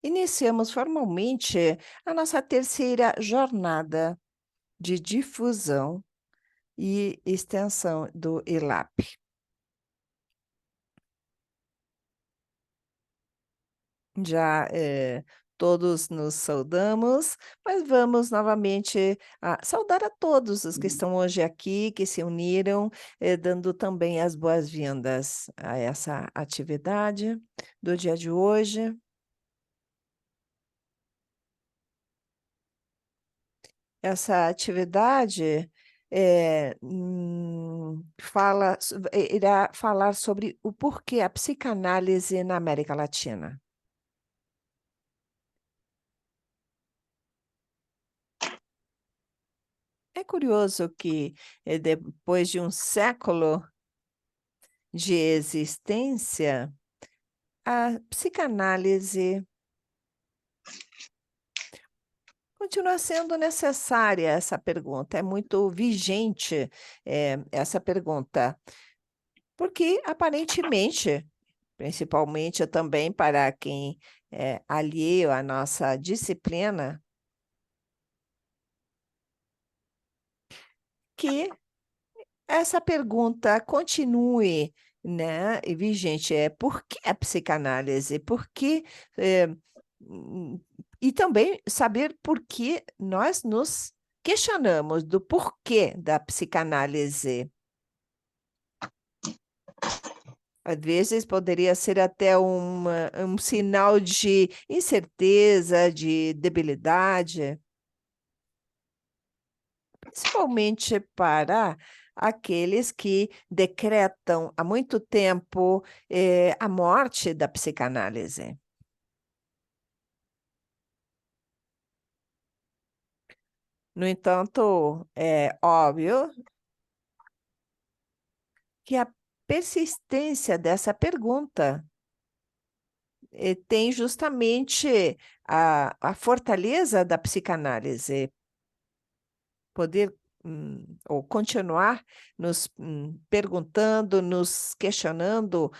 Iniciamos formalmente a nossa terceira jornada de difusão e extensão do ILAP. Já todos nos saudamos, mas vamos novamente saudar a todos os que estão hoje aqui, que se uniram, dando também as boas-vindas a essa atividade do dia de hoje. Essa atividade irá falar sobre o porquê a psicanálise na América Latina. É curioso que, depois de um século de existência, a psicanálise continua sendo necessária. Essa pergunta é muito vigente, essa pergunta, porque aparentemente, principalmente também para quem é alheio à nossa disciplina, que essa pergunta continue, né, e vigente. Por que a psicanálise? Por que, hum, e também saber por que nós nos questionamos do porquê da psicanálise. Às vezes poderia ser até um sinal de incerteza, de debilidade, principalmente para aqueles que decretam há muito tempo, a morte da psicanálise. No entanto, é óbvio que a persistência dessa pergunta tem justamente a fortaleza da psicanálise, poder ou continuar nos perguntando, nos questionando.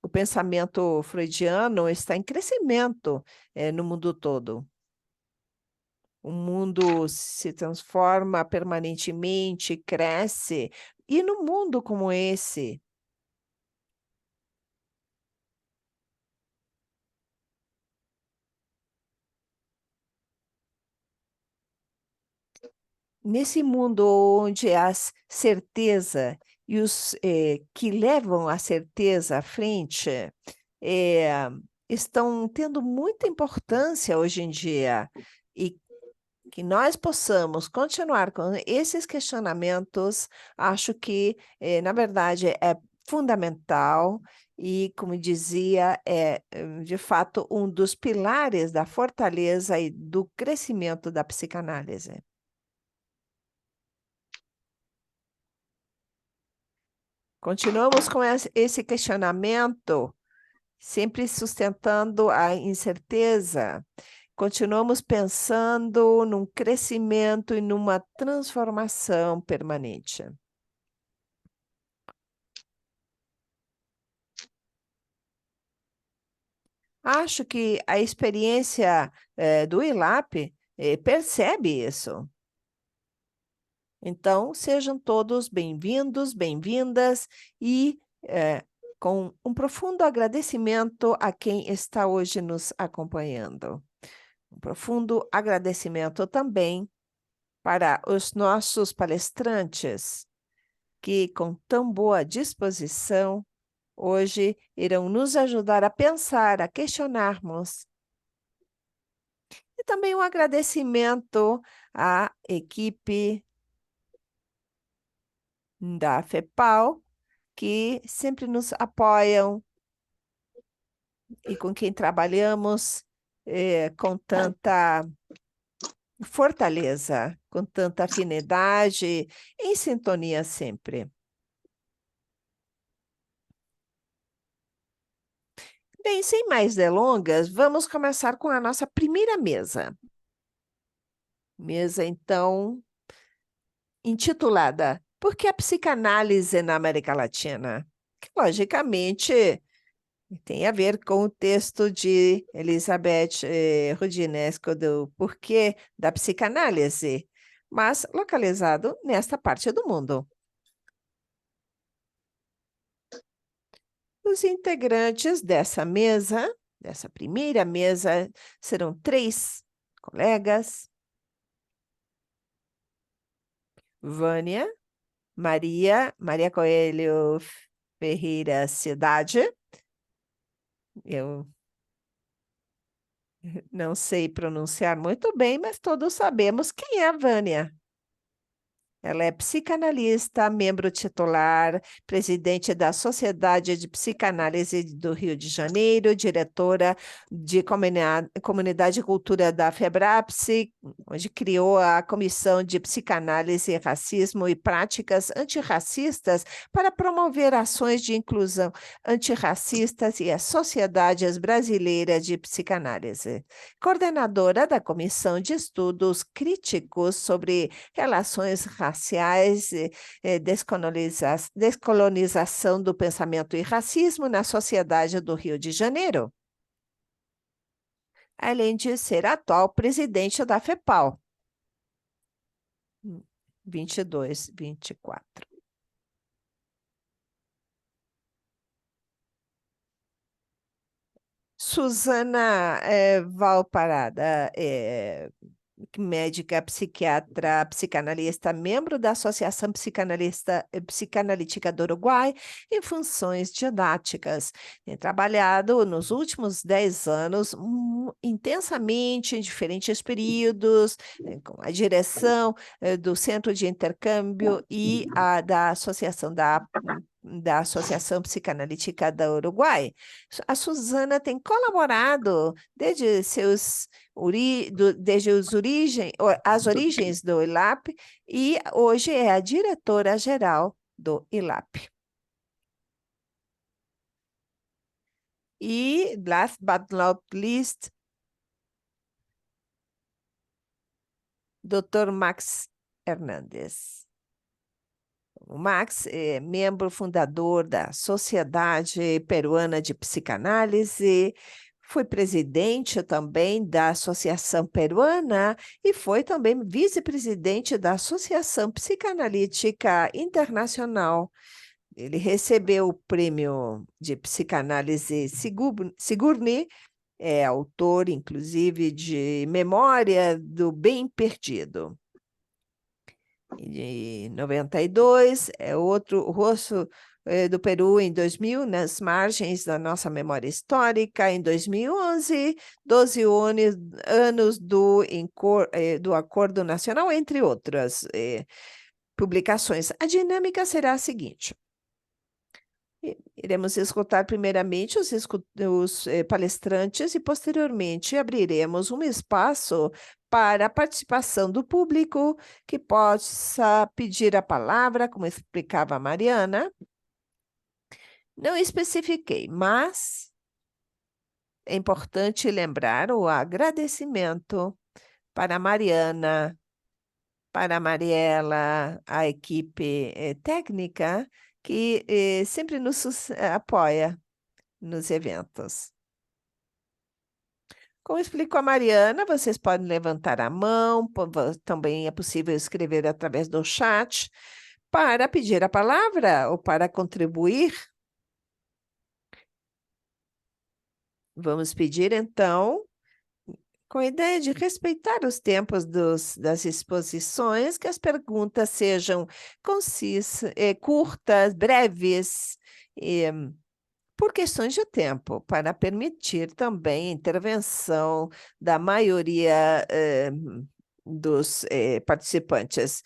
O pensamento freudiano está em crescimento no mundo todo. O mundo se transforma permanentemente, cresce, e no mundo como esse, nesse mundo onde a certeza e os que levam a certeza à frente eh, estão tendo muita importância hoje em dia, e que nós possamos continuar com esses questionamentos, acho que, na verdade, é fundamental e, como dizia, de fato, um dos pilares da fortaleza e do crescimento da psicanálise. Continuamos com esse questionamento, sempre sustentando a incerteza. Continuamos pensando num crescimento e numa transformação permanente. Acho que a experiência, do ILAP, percebe isso. Então, sejam todos bem-vindos, bem-vindas e, com um profundo agradecimento a quem está hoje nos acompanhando. Um profundo agradecimento também para os nossos palestrantes, que, com tão boa disposição, hoje irão nos ajudar a pensar, a questionarmos. E também um agradecimento à equipe da FEPAL, que sempre nos apoiam e com quem trabalhamos com tanta fortaleza, com tanta afinidade, em sintonia sempre. Bem, sem mais delongas, vamos começar com a nossa primeira mesa. Mesa, então, intitulada Por que a psicanálise na América Latina? Que, logicamente, Tem a ver com o texto de Elizabeth Rudinesco do Porquê da Psicanálise, mas localizado nesta parte do mundo. Os integrantes dessa mesa, dessa primeira mesa, serão 3 colegas: Vânia, Maria Coelho Ferreira Cidade. Eu não sei pronunciar muito bem, mas todos sabemos quem é a Vânia. Ela é psicanalista, membro titular, presidente da Sociedade de Psicanálise do Rio de Janeiro, diretora de Comunidade e Cultura da FEBRAPSI, onde criou a Comissão de Psicanálise, Racismo e Práticas Antirracistas para promover ações de inclusão antirracistas e a Sociedade Brasileira de Psicanálise. Coordenadora da Comissão de Estudos Críticos sobre Relações Raciais, descolonização do pensamento e racismo na sociedade do Rio de Janeiro, além de ser atual presidente da FEPAL, 22, 24. Suzana Valparada, médica, psiquiatra, psicanalista, membro da Associação Psicanalítica do Uruguai, em funções didáticas. Tem trabalhado nos últimos 10 anos intensamente em diferentes períodos, com a direção do Centro de Intercâmbio e da Associação Psicanalítica do Uruguai. A Suzana tem colaborado desde as origens do ILAP e hoje é a diretora-geral do ILAP. E, last but not least, Dr. Max Hernandes. O Max é membro fundador da Sociedade Peruana de Psicanálise, foi presidente também da Associação Peruana e foi também vice-presidente da Associação Psicanalítica Internacional. Ele recebeu o prêmio de psicanálise Sigourney, é autor, inclusive, de Memória do Bem Perdido. Em 92, é outro rosto do Peru em 2000, nas margens da nossa memória histórica. Em 2011, 12 anos do Acordo Nacional, entre outras publicações. A dinâmica será a seguinte: iremos escutar primeiramente os palestrantes e, posteriormente, abriremos um espaço para a participação do público que possa pedir a palavra, como explicava a Mariana. Não especifiquei, mas é importante lembrar o agradecimento para a Mariana, para a Mariela, a equipe técnica, que sempre nos apoia nos eventos. Como explicou a Mariana, vocês podem levantar a mão, também é possível escrever através do chat para pedir a palavra ou para contribuir. Vamos pedir, então, com a ideia de respeitar os tempos das exposições, que as perguntas sejam concisas, curtas, breves, por questões de tempo, para permitir também a intervenção da maioria dos participantes.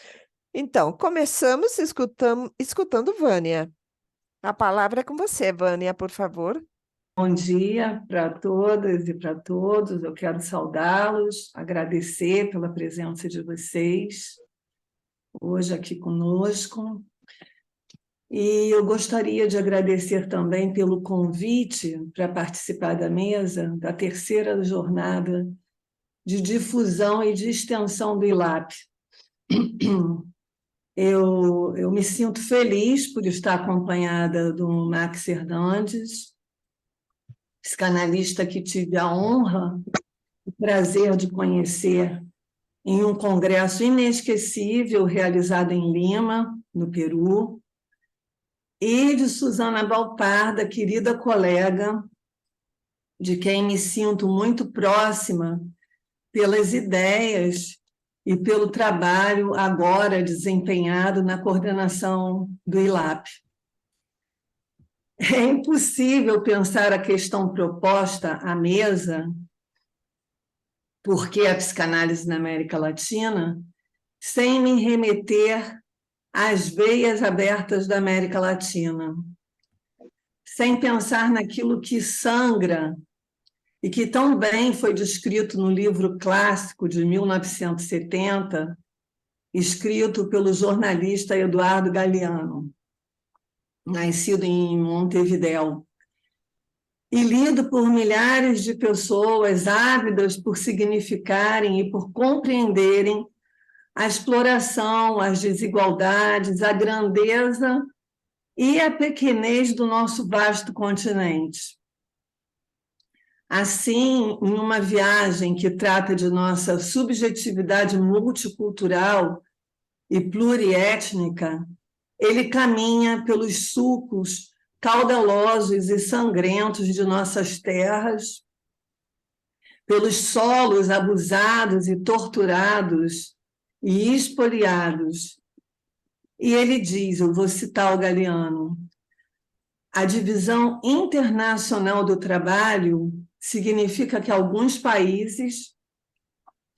Então, começamos escutando Vânia. A palavra é com você, Vânia, por favor. Bom dia para todas e para todos. Eu quero saudá-los, agradecer pela presença de vocês hoje aqui conosco. E eu gostaria de agradecer também pelo convite para participar da mesa da terceira jornada de difusão e de extensão do ILAP. Eu me sinto feliz por estar acompanhada do Max Hernandes, psicanalista que tive a honra e o prazer de conhecer em um congresso inesquecível realizado em Lima, no Peru, e de Susana Balparda, querida colega, de quem me sinto muito próxima pelas ideias e pelo trabalho agora desempenhado na coordenação do ILAP. É impossível pensar a questão proposta à mesa, por que a psicanálise na América Latina, sem me remeter às veias abertas da América Latina, sem pensar naquilo que sangra e que tão bem foi descrito no livro clássico de 1970, escrito pelo jornalista Eduardo Galeano, nascido em Montevidéu, e lido por milhares de pessoas ávidas por significarem e por compreenderem a exploração, as desigualdades, a grandeza e a pequenez do nosso vasto continente. Assim, em uma viagem que trata de nossa subjetividade multicultural e pluriétnica, ele caminha pelos sulcos caudalosos e sangrentos de nossas terras, pelos solos abusados e torturados e expoliados. E ele diz, eu vou citar o Galeano, a divisão internacional do trabalho significa que alguns países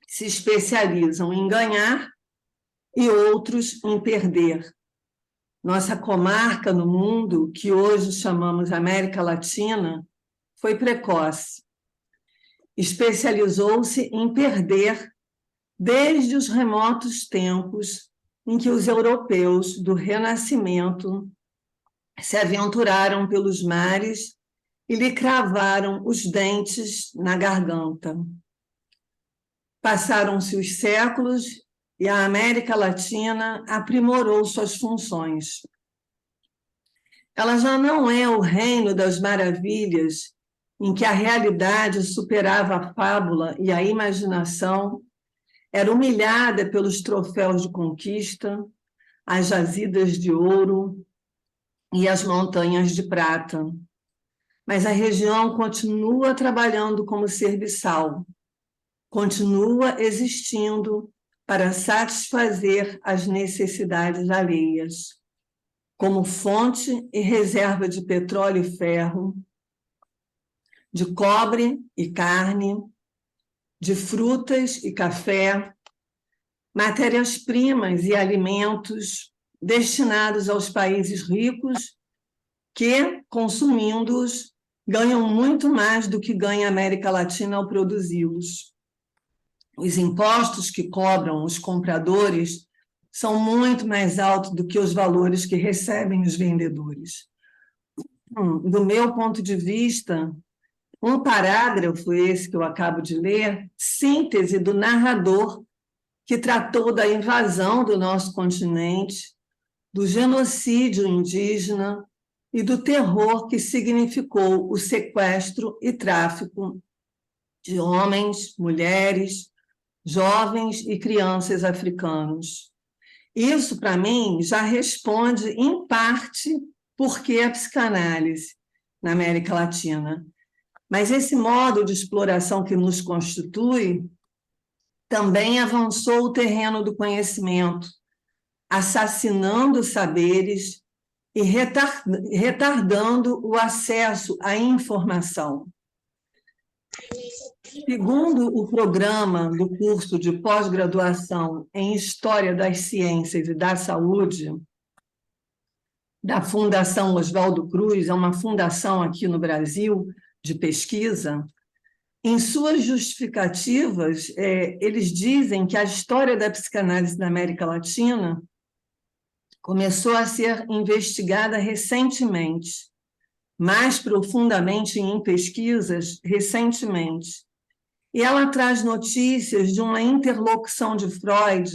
se especializam em ganhar e outros em perder. Nossa comarca no mundo, que hoje chamamos América Latina, foi precoce. Especializou-se em perder desde os remotos tempos em que os europeus do Renascimento se aventuraram pelos mares e lhe cravaram os dentes na garganta. Passaram-se os séculos e a América Latina aprimorou suas funções. Ela já não é o reino das maravilhas, em que a realidade superava a fábula e a imaginação, era humilhada pelos troféus de conquista, as jazidas de ouro e as montanhas de prata. Mas a região continua trabalhando como serviçal, continua existindo para satisfazer as necessidades alheias, como fonte e reserva de petróleo e ferro, de cobre e carne, de frutas e café, matérias-primas e alimentos destinados aos países ricos que, consumindo-os, ganham muito mais do que ganha a América Latina ao produzi-los. Os impostos que cobram os compradores são muito mais altos do que os valores que recebem os vendedores. Do meu ponto de vista, um parágrafo, esse que eu acabo de ler, síntese do narrador que tratou da invasão do nosso continente, do genocídio indígena e do terror que significou o sequestro e tráfico de homens, mulheres, jovens e crianças africanos. Isso, para mim, já responde, em parte, por que a psicanálise na América Latina. Mas esse modo de exploração que nos constitui também avançou o terreno do conhecimento, assassinando saberes e retardando o acesso à informação. Segundo o programa do curso de pós-graduação em História das Ciências e da Saúde, da Fundação Oswaldo Cruz, é uma fundação aqui no Brasil de pesquisa, em suas justificativas, eles dizem que a história da psicanálise na América Latina começou a ser investigada recentemente, mais profundamente em pesquisas recentemente. E ela traz notícias de uma interlocução de Freud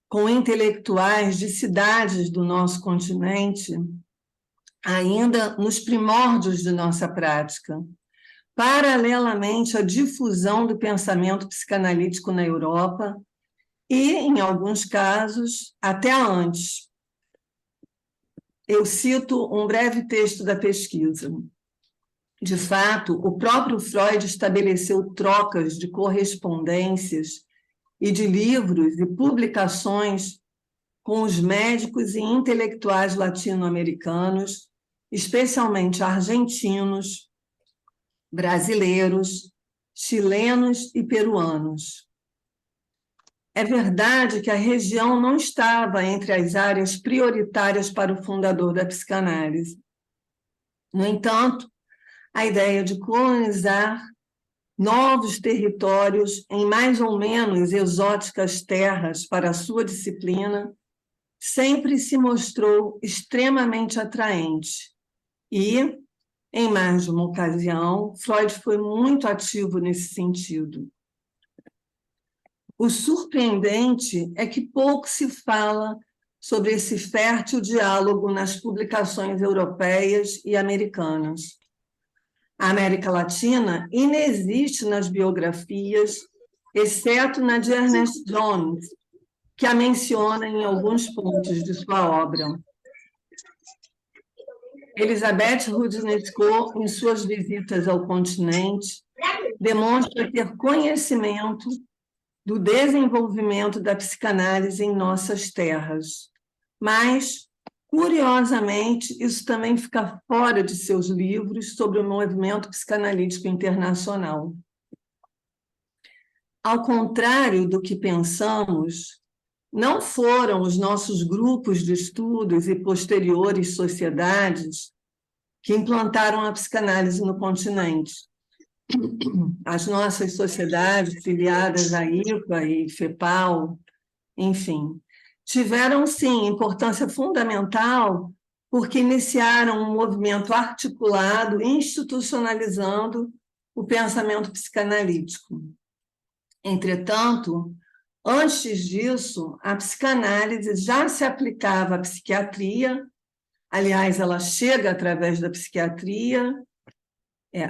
com intelectuais de cidades do nosso continente, ainda nos primórdios de nossa prática, paralelamente à difusão do pensamento psicanalítico na Europa e, em alguns casos, até antes. Eu cito um breve texto da pesquisa. De fato, o próprio Freud estabeleceu trocas de correspondências e de livros e publicações com os médicos e intelectuais latino-americanos, especialmente argentinos, brasileiros, chilenos e peruanos. É verdade que a região não estava entre as áreas prioritárias para o fundador da psicanálise. No entanto, a ideia de colonizar novos territórios em mais ou menos exóticas terras para a sua disciplina sempre se mostrou extremamente atraente. E, em mais de uma ocasião, Freud foi muito ativo nesse sentido. O surpreendente é que pouco se fala sobre esse fértil diálogo nas publicações europeias e americanas. A América Latina inexiste nas biografias, exceto na de Ernest Jones, que a menciona em alguns pontos de sua obra. Elizabeth Rudnitko, em suas visitas ao continente, demonstra ter conhecimento do desenvolvimento da psicanálise em nossas terras. Mas, curiosamente, isso também fica fora de seus livros sobre o movimento psicanalítico internacional. Ao contrário do que pensamos, não foram os nossos grupos de estudos e posteriores sociedades que implantaram a psicanálise no continente. As nossas sociedades filiadas à IPA e FEPAL, enfim, tiveram, sim, importância fundamental porque iniciaram um movimento articulado, institucionalizando o pensamento psicanalítico. Entretanto, antes disso, a psicanálise já se aplicava à psiquiatria, aliás, ela chega através da psiquiatria.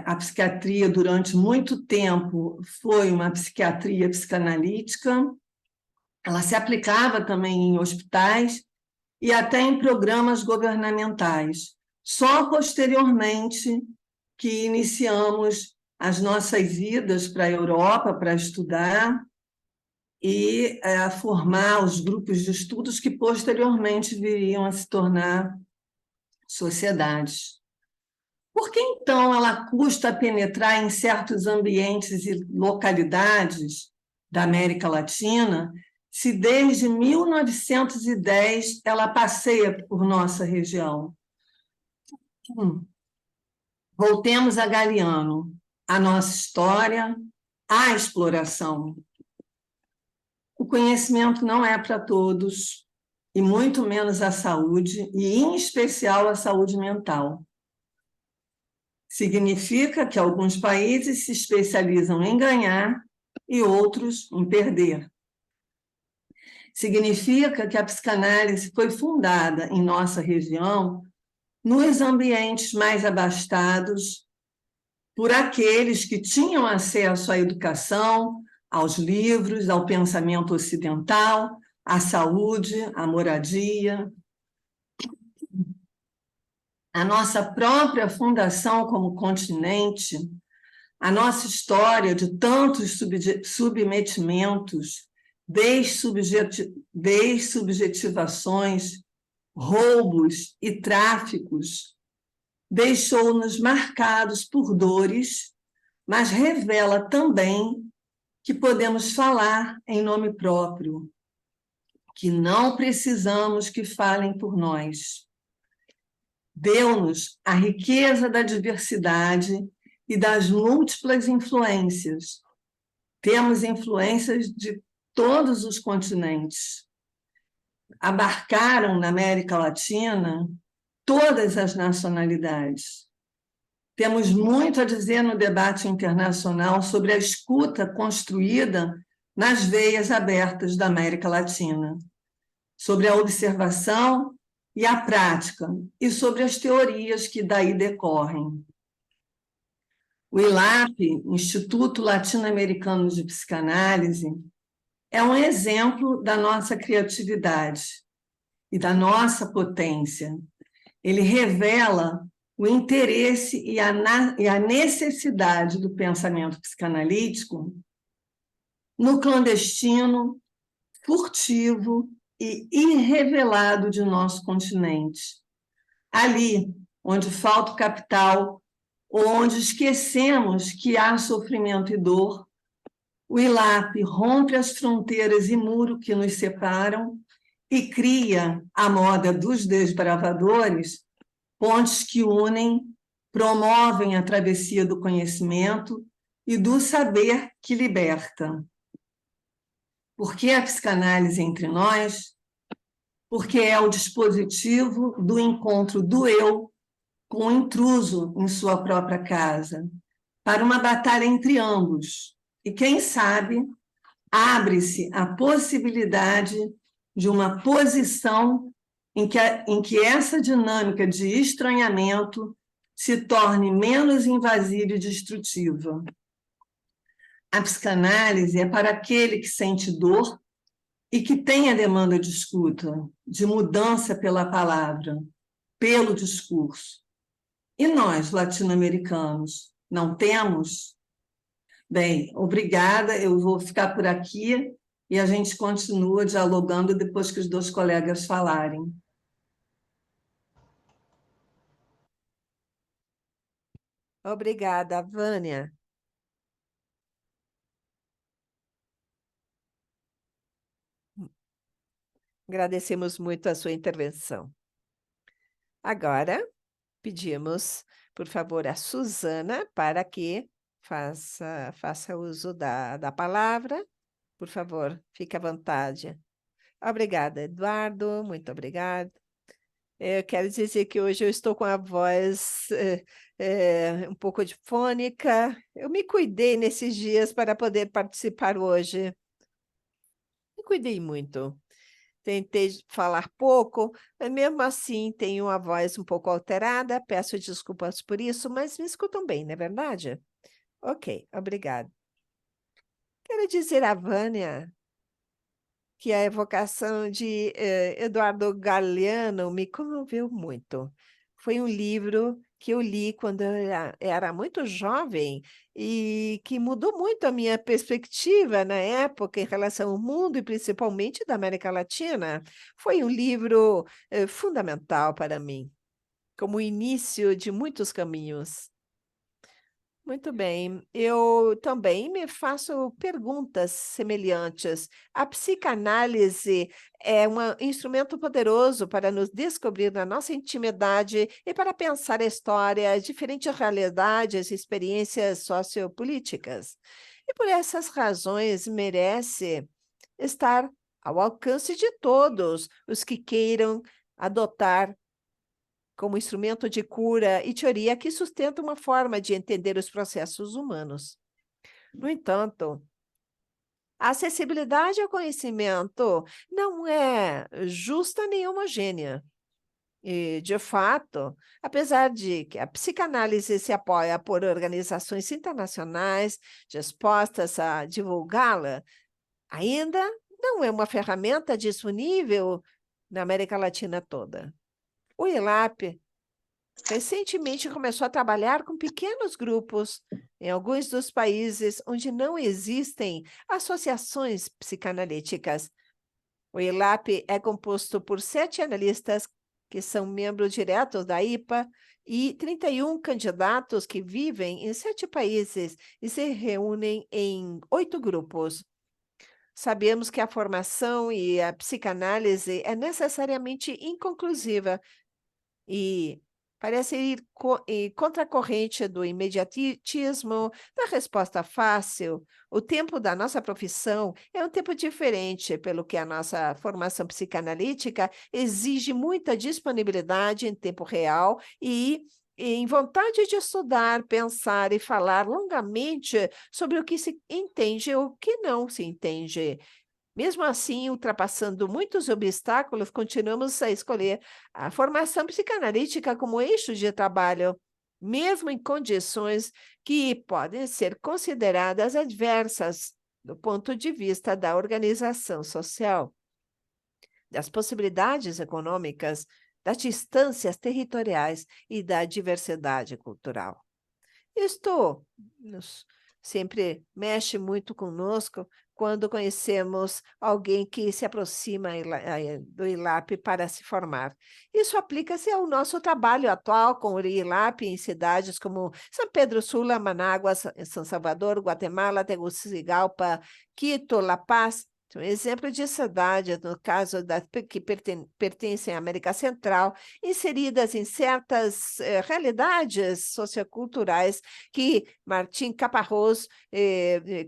A psiquiatria, durante muito tempo, foi uma psiquiatria psicanalítica. Ela se aplicava também em hospitais e até em programas governamentais. Só posteriormente que iniciamos as nossas idas para a Europa para estudar e a formar os grupos de estudos que posteriormente viriam a se tornar sociedades. Por que, então, ela custa penetrar em certos ambientes e localidades da América Latina, se desde 1910 ela passeia por nossa região? Voltemos a Galiano, a nossa história, a exploração. O conhecimento não é para todos, e muito menos a saúde, e em especial a saúde mental. Significa que alguns países se especializam em ganhar e outros em perder. Significa que a psicanálise foi fundada em nossa região nos ambientes mais abastados por aqueles que tinham acesso à educação, aos livros, ao pensamento ocidental, à saúde, à moradia. A nossa própria fundação como continente, a nossa história de tantos submetimentos, dessubjetivações, roubos e tráficos, deixou-nos marcados por dores, mas revela também que podemos falar em nome próprio, que não precisamos que falem por nós. Deu-nos a riqueza da diversidade e das múltiplas influências. Temos influências de todos os continentes. Abarcaram na América Latina todas as nacionalidades. Temos muito a dizer no debate internacional sobre a escuta construída nas veias abertas da América Latina, sobre a observação e a prática, e sobre as teorias que daí decorrem. O ILAP, Instituto Latino-Americano de Psicanálise, é um exemplo da nossa criatividade e da nossa potência. Ele revela o interesse e a necessidade do pensamento psicanalítico no clandestino, furtivo e irrevelado de nosso continente. Ali, onde falta o capital, onde esquecemos que há sofrimento e dor, o ILAP rompe as fronteiras e muros que nos separam e cria, à moda dos desbravadores, pontes que unem, promovem a travessia do conhecimento e do saber que liberta. Por que a psicanálise entre nós? Porque é o dispositivo do encontro do eu com o intruso em sua própria casa, para uma batalha entre ambos. E quem sabe, abre-se a possibilidade de uma posição em que essa dinâmica de estranhamento se torne menos invasiva e destrutiva. A psicanálise é para aquele que sente dor e que tem a demanda de escuta, de mudança pela palavra, pelo discurso. E nós, latino-americanos, não temos? Bem, obrigada, eu vou ficar por aqui e a gente continua dialogando depois que os dois colegas falarem. Obrigada, Vânia. Agradecemos muito a sua intervenção. Agora, pedimos, por favor, a Suzana para que faça uso da palavra. Por favor, fique à vontade. Obrigada, Eduardo, muito obrigada. Eu quero dizer que hoje eu estou com a voz um pouco difônica. Eu me cuidei nesses dias para poder participar hoje. Me cuidei muito. Tentei falar pouco, mas mesmo assim tenho a voz um pouco alterada. Peço desculpas por isso, mas me escutam bem, não é verdade? Ok, obrigada. Quero dizer à Vânia que a evocação de Eduardo Galeano me comoveu muito. Foi um livro que eu li quando eu era muito jovem e que mudou muito a minha perspectiva na época em relação ao mundo e principalmente da América Latina. Foi um livro fundamental para mim, como o início de muitos caminhos. Muito bem, eu também me faço perguntas semelhantes. A psicanálise é um instrumento poderoso para nos descobrir na nossa intimidade e para pensar a história, diferentes realidades e experiências sociopolíticas. E por essas razões merece estar ao alcance de todos os que queiram adotar como instrumento de cura e teoria que sustenta uma forma de entender os processos humanos. No entanto, a acessibilidade ao conhecimento não é justa nem homogênea. E, de fato, apesar de que a psicanálise se apoia por organizações internacionais dispostas a divulgá-la, ainda não é uma ferramenta disponível na América Latina toda. O ILAP recentemente começou a trabalhar com pequenos grupos em alguns dos países onde não existem associações psicanalíticas. O ILAP é composto por 7 analistas que são membros diretos da IPA e 31 candidatos que vivem em 7 países e se reúnem em 8 grupos. Sabemos que a formação e a psicanálise é necessariamente inconclusiva e parece ir contra a corrente do imediatismo, da resposta fácil. O tempo da nossa profissão é um tempo diferente, pelo que a nossa formação psicanalítica exige muita disponibilidade em tempo real e em vontade de estudar, pensar e falar longamente sobre o que se entende e o que não se entende. Mesmo assim, ultrapassando muitos obstáculos, continuamos a escolher a formação psicanalítica como eixo de trabalho. mesmo em condições que podem ser consideradas adversas do ponto de vista da organização social, das possibilidades econômicas, das distâncias territoriais e da diversidade cultural. Isto sempre mexe muito conosco quando conhecemos alguém que se aproxima do ILAP para se formar. Isso aplica-se ao nosso trabalho atual com o ILAP em cidades como São Pedro Sula, Manágua, São Salvador, Guatemala, Tegucigalpa, Quito, La Paz. Um exemplo de cidade, no caso que pertencem à América Central, inseridas em certas realidades socioculturais que Martim Caparrós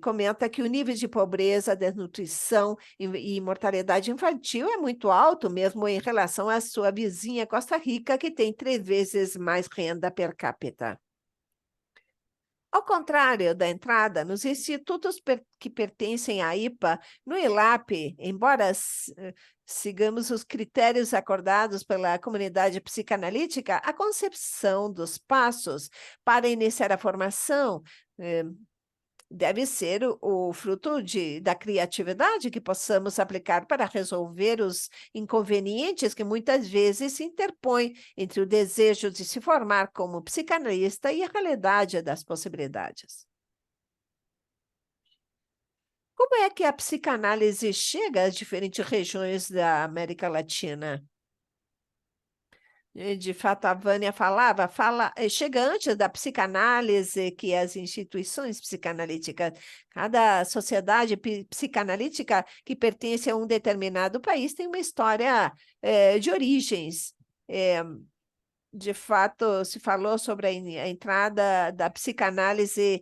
comenta que o nível de pobreza, desnutrição e mortalidade infantil é muito alto, mesmo em relação à sua vizinha Costa Rica, que tem 3 vezes mais renda per capita. Ao contrário da entrada, nos institutos que pertencem à IPA, no ILAP, embora sigamos os critérios acordados pela comunidade psicanalítica, a concepção dos passos para iniciar a formação deve ser o fruto da criatividade que possamos aplicar para resolver os inconvenientes que muitas vezes se interpõem entre o desejo de se formar como psicanalista e a realidade das possibilidades. Como é que a psicanálise chega às diferentes regiões da América Latina? De fato, a Vânia chega antes da psicanálise que as instituições psicanalíticas. Cada sociedade psicanalítica que pertence a um determinado país tem uma história de origens. De fato, se falou sobre a entrada da psicanálise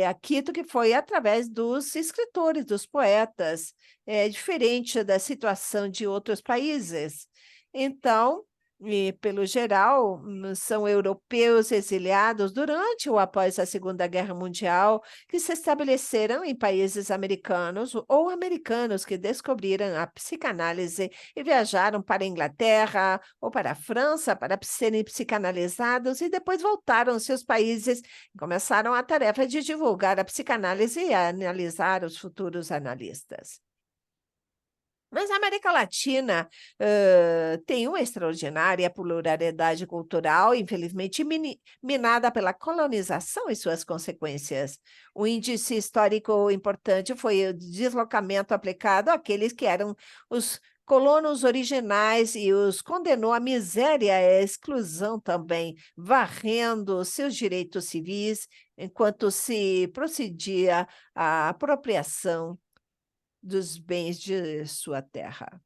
a Quito, que foi através dos escritores, dos poetas, diferente da situação de outros países. Então, pelo geral, são europeus exiliados durante ou após a Segunda Guerra Mundial que se estabeleceram em países americanos ou americanos que descobriram a psicanálise e viajaram para a Inglaterra ou para a França para serem psicanalizados e depois voltaram aos seus países e começaram a tarefa de divulgar a psicanálise e analisar os futuros analistas. Mas a América Latina tem uma extraordinária pluralidade cultural, infelizmente minada pela colonização e suas consequências. O índice histórico importante foi o deslocamento aplicado àqueles que eram os colonos originais e os condenou à miséria e à exclusão também, varrendo seus direitos civis, enquanto se procedia à apropriação dos bens de sua terra.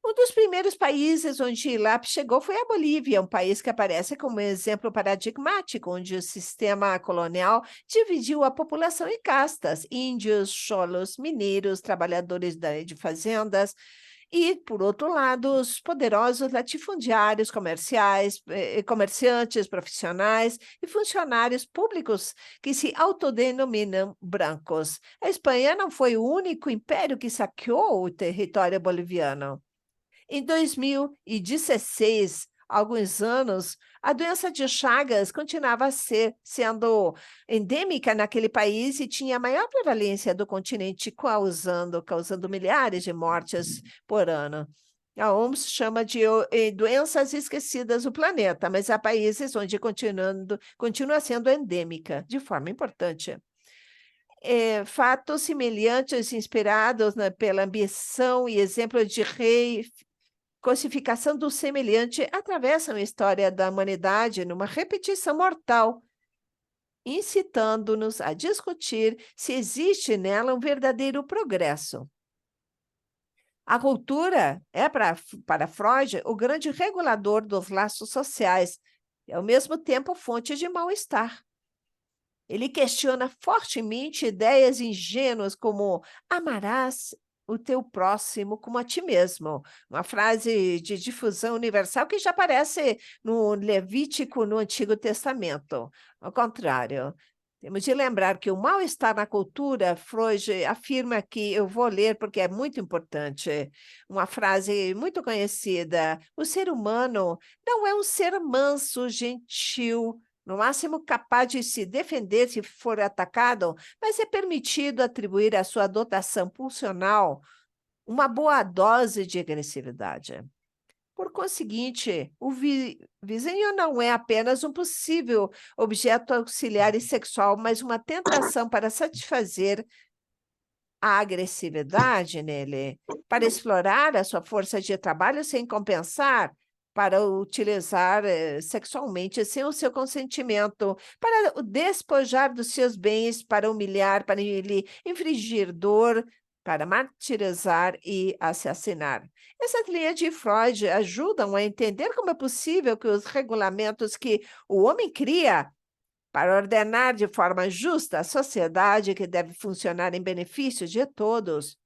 Um dos primeiros países onde ILAP chegou foi a Bolívia, um país que aparece como exemplo paradigmático, onde o sistema colonial dividiu a população em castas: índios, cholos, mineiros, trabalhadores de fazendas, e, por outro lado, os poderosos latifundiários comerciais, comerciantes profissionais e funcionários públicos que se autodenominam brancos. A Espanha não foi o único império que saqueou o território boliviano. Em 2016, alguns anos, a doença de Chagas continuava sendo endêmica naquele país e tinha a maior prevalência do continente, causando milhares de mortes por ano. A OMS chama de doenças esquecidas do planeta, mas há países onde continua sendo endêmica, de forma importante. Fatos semelhantes, inspirados pela ambição e exemplo de cosificação do semelhante, atravessam a história da humanidade numa repetição mortal, incitando-nos a discutir se existe nela um verdadeiro progresso. A cultura é, para Freud, o grande regulador dos laços sociais e, ao mesmo tempo, fonte de mal-estar. Ele questiona fortemente ideias ingênuas como amarás o teu próximo como a ti mesmo, uma frase de difusão universal que já aparece no Levítico, no Antigo Testamento. Ao contrário, Temos de lembrar que o mal-estar na cultura, Freud afirma que, eu vou ler porque é muito importante, uma frase muito conhecida: o ser humano não é um ser manso, gentil, no máximo capaz de se defender se for atacado, mas é permitido atribuir à sua dotação pulsional uma boa dose de agressividade. Por conseguinte, o vizinho não é apenas um possível objeto auxiliar e sexual, mas uma tentação para satisfazer a agressividade nele, para explorar a sua força de trabalho sem compensar, para utilizar sexualmente sem o seu consentimento, para o despojar dos seus bens, para humilhar, para lhe infligir dor, para martirizar e assassinar. Essas linhas de Freud ajudam a entender como é possível que os regulamentos que o homem cria para ordenar de forma justa a sociedade que deve funcionar em benefício de todos,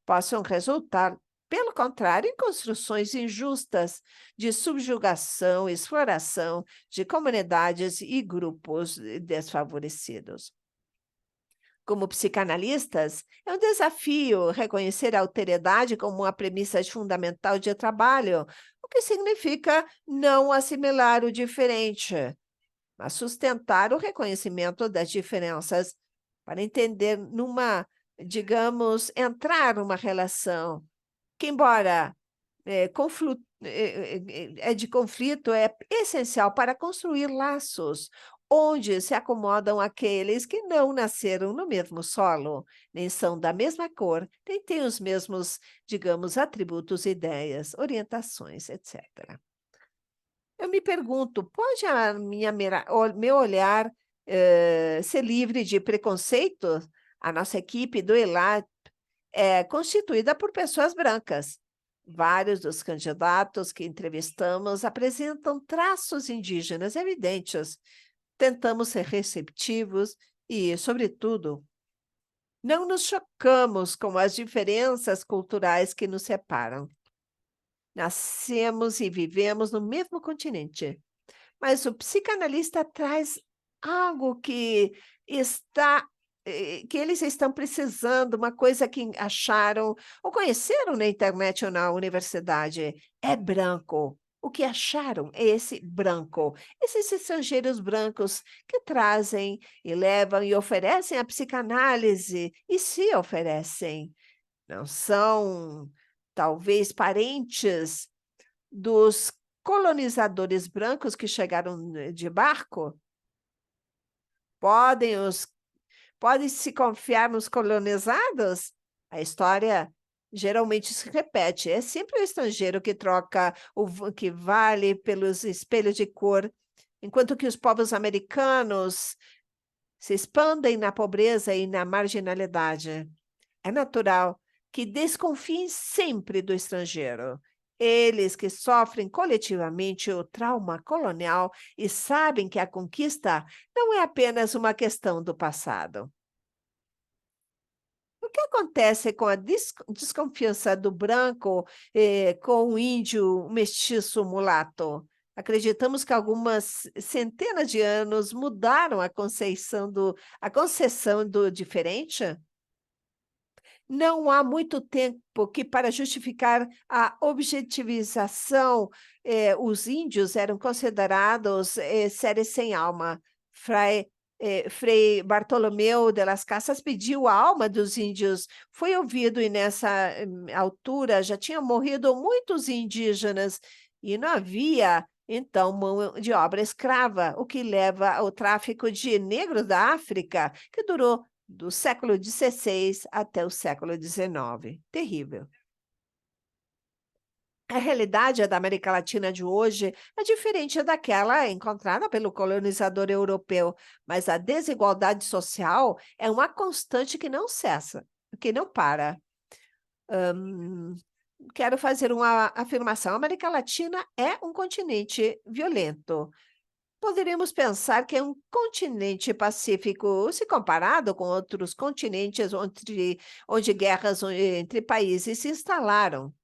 possam resultar, pelo contrário, em construções injustas de subjugação e exploração de comunidades e grupos desfavorecidos. Como psicanalistas, é um desafio reconhecer a alteridade como uma premissa fundamental de trabalho, o que significa não assimilar o diferente, mas sustentar o reconhecimento das diferenças para entender digamos, entrar numa relação que, embora de conflito, é essencial para construir laços onde se acomodam aqueles que não nasceram no mesmo solo, nem são da mesma cor, nem têm os mesmos, digamos, atributos, ideias, orientações, etc. Eu me pergunto, pode meu olhar ser livre de preconceito? A nossa equipe do ELAP é constituída por pessoas brancas. Vários dos candidatos que entrevistamos apresentam traços indígenas evidentes. Tentamos ser receptivos e, sobretudo, não nos chocamos com as diferenças culturais que nos separam. Nascemos e vivemos no mesmo continente, mas o psicanalista traz algo que eles estão precisando, uma coisa que acharam ou conheceram na internet ou na universidade. É branco. O que acharam é esse branco, esses estrangeiros brancos que trazem e levam e oferecem a psicanálise e se oferecem. Não são, talvez, parentes dos colonizadores brancos que chegaram de barco? Podem os Pode se confiar nos colonizados? A história geralmente se repete. É sempre o estrangeiro que troca que vale pelos espelhos de cor, enquanto que os povos americanos se expandem na pobreza e na marginalidade. É natural que desconfiem sempre do estrangeiro. Eles que sofrem coletivamente o trauma colonial e sabem que a conquista não é apenas uma questão do passado. O que acontece com a desconfiança do branco com o índio, o mestiço, o mulato? Acreditamos que algumas centenas de anos mudaram a concepção do diferente? Não há muito tempo que, para justificar a objetivização, os índios eram considerados seres sem alma. Frei Bartolomeu de las Casas pediu a alma dos índios. Foi ouvido e, nessa altura, já tinham morrido muitos indígenas e não havia, então, mão de obra escrava, o que leva ao tráfico de negros da África, que durou do século XVI até o século XIX. Terrível. A realidade da América Latina de hoje é diferente daquela encontrada pelo colonizador europeu, mas a desigualdade social é uma constante que não cessa, que não para. Quero fazer uma afirmação: a América Latina é um continente violento. Poderíamos pensar que é um continente pacífico se comparado com outros continentes onde guerras entre países se instalaram.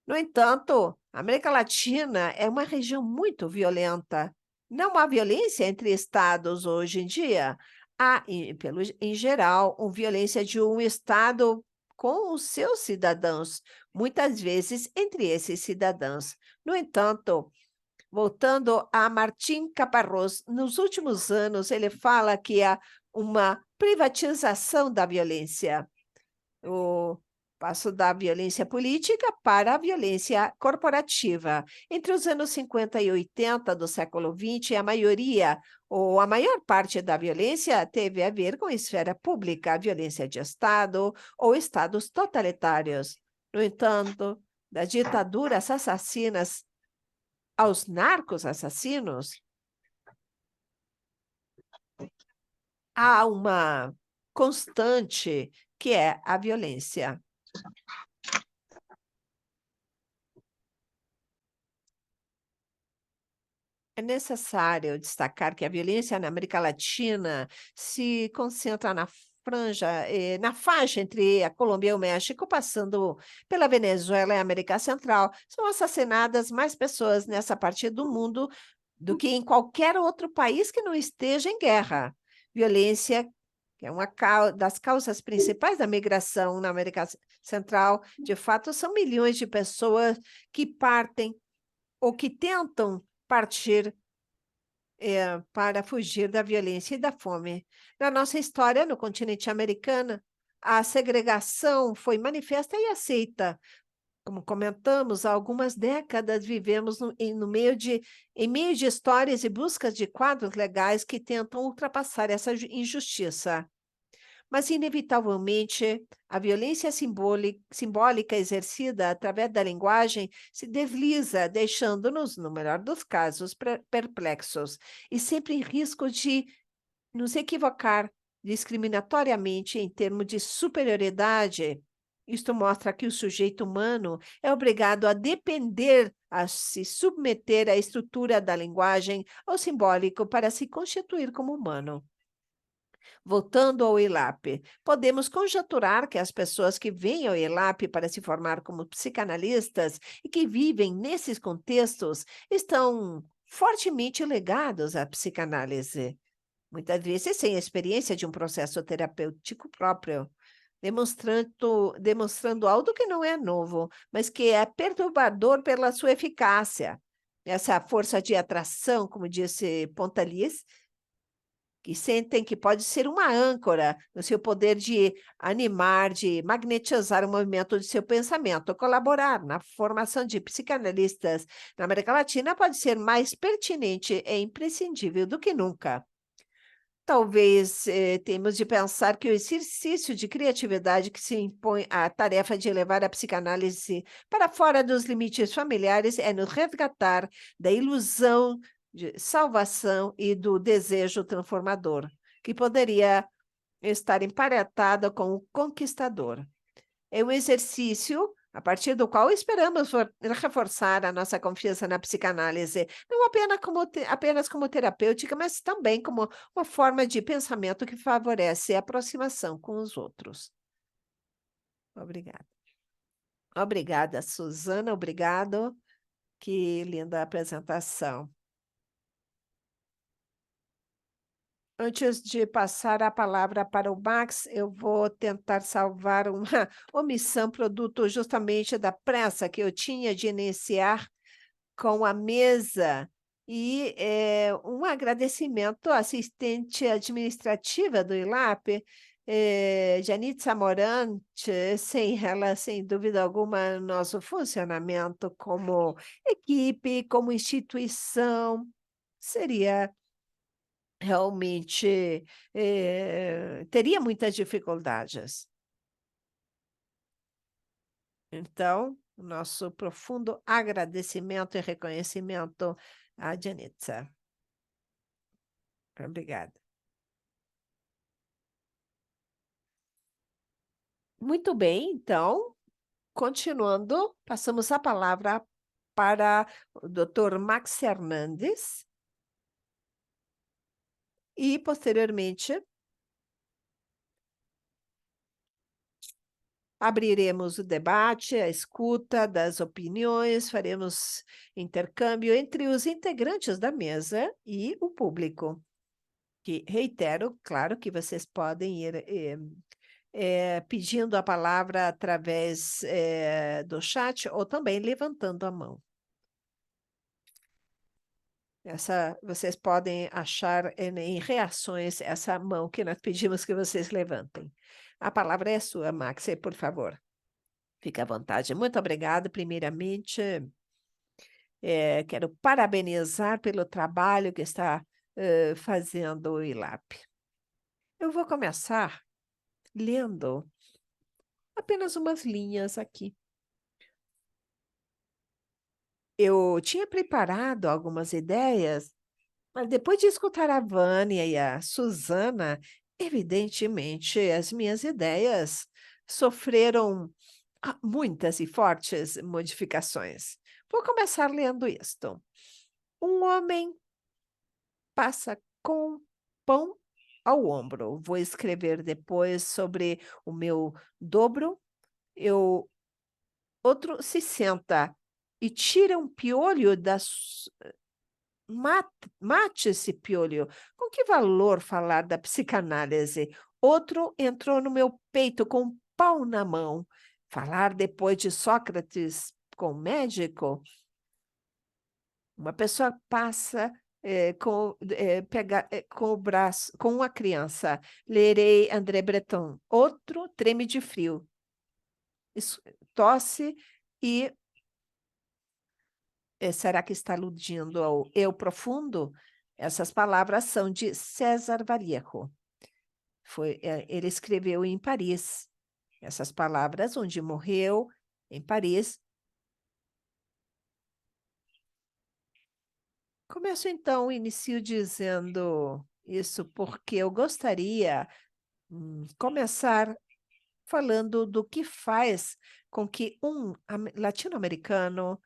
No entanto, a América Latina é uma região muito violenta. Não há violência entre estados hoje em dia. há, em geral, uma violência de um Estado com os seus cidadãos, muitas vezes entre esses cidadãos. No entanto, voltando a Martim Caparrós, nos últimos anos, ele fala que há uma privatização da violência. O passo da violência política para a violência corporativa. Entre os anos 50 e 80 do século XX, a maioria ou a maior parte da violência teve a ver com a esfera pública, a violência de Estado ou estados totalitários. No entanto, das ditaduras assassinas aos narcos assassinos, há uma constante que é a violência. É necessário destacar que a violência na América Latina se concentra na faixa entre a Colômbia e o México, passando pela Venezuela e a América Central. São assassinadas mais pessoas nessa parte do mundo do que em qualquer outro país que não esteja em guerra. Violência, que é uma das causas principais da migração na América Central, de fato, são milhões de pessoas que partem ou que tentam partir para fugir da violência e da fome. Na nossa história, no continente americano, a segregação foi manifesta e aceita. Como comentamos, há algumas décadas vivemos em meio de histórias e buscas de quadros legais que tentam ultrapassar essa injustiça. Mas, inevitavelmente, a violência simbólica exercida através da linguagem se desliza, deixando-nos, no melhor dos casos, perplexos e sempre em risco de nos equivocar discriminatoriamente em termos de superioridade. Isto mostra que o sujeito humano é obrigado a depender, a se submeter à estrutura da linguagem ou simbólico para se constituir como humano. Voltando ao ILAP, podemos conjecturar que as pessoas que vêm ao ILAP para se formar como psicanalistas e que vivem nesses contextos estão fortemente ligados à psicanálise, muitas vezes sem experiência de um processo terapêutico próprio, demonstrando algo que não é novo, mas que é perturbador pela sua eficácia. Essa força de atração, como disse Pontalis, que sentem que pode ser uma âncora no seu poder de animar, de magnetizar o movimento de seu pensamento. Colaborar na formação de psicanalistas na América Latina pode ser mais pertinente e imprescindível do que nunca. Talvez temos de pensar que o exercício de criatividade que se impõe à tarefa de levar a psicanálise para fora dos limites familiares é nos resgatar da ilusão de salvação e do desejo transformador, que poderia estar emparetado com o conquistador. É um exercício a partir do qual esperamos reforçar a nossa confiança na psicanálise, não apenas como terapêutica, mas também como uma forma de pensamento que favorece a aproximação com os outros. Obrigada. Obrigada, Suzana, obrigado. Que linda apresentação. Antes de passar a palavra para o Max, eu vou tentar salvar uma omissão produto justamente da pressa que eu tinha de iniciar com a mesa e um agradecimento à assistente administrativa do ILAP, Janitza Morante, sem ela, sem dúvida alguma, nosso funcionamento como equipe, como instituição, seria realmente teria muitas dificuldades. Então, nosso profundo agradecimento e reconhecimento a Janitza. Obrigada. Muito bem, então, continuando, passamos a palavra para o Dr. Max Hernandes e, posteriormente, abriremos o debate, a escuta das opiniões, faremos intercâmbio entre os integrantes da mesa e o público. Que, reitero, claro que vocês podem ir pedindo a palavra através do chat ou também levantando a mão. Vocês podem achar em reações essa mão que nós pedimos que vocês levantem. A palavra é sua, Maxi, por favor. Fique à vontade. Muito obrigada. Primeiramente, quero parabenizar pelo trabalho que está fazendo o ILAP. Eu vou começar lendo apenas umas linhas aqui. Eu tinha preparado algumas ideias, mas depois de escutar a Vânia e a Susana, evidentemente as minhas ideias sofreram muitas e fortes modificações. Vou começar lendo isto. Um homem passa com pão ao ombro. Vou escrever depois sobre o meu dobro. Outro se senta e tira um piolho das. Mate esse piolho. Com que valor falar da psicanálise? Outro entrou no meu peito com um pau na mão. Falar depois de Sócrates com o médico? Uma pessoa passa com o braço, com uma criança. Lerei André Breton. Outro treme de frio. Tosse e será que está aludindo ao eu profundo? Essas palavras são de César Vallejo. Ele escreveu em Paris. Essas palavras, onde morreu, em Paris. Começo então, inicio dizendo isso porque eu gostaria começar falando do que faz com que um latino-americano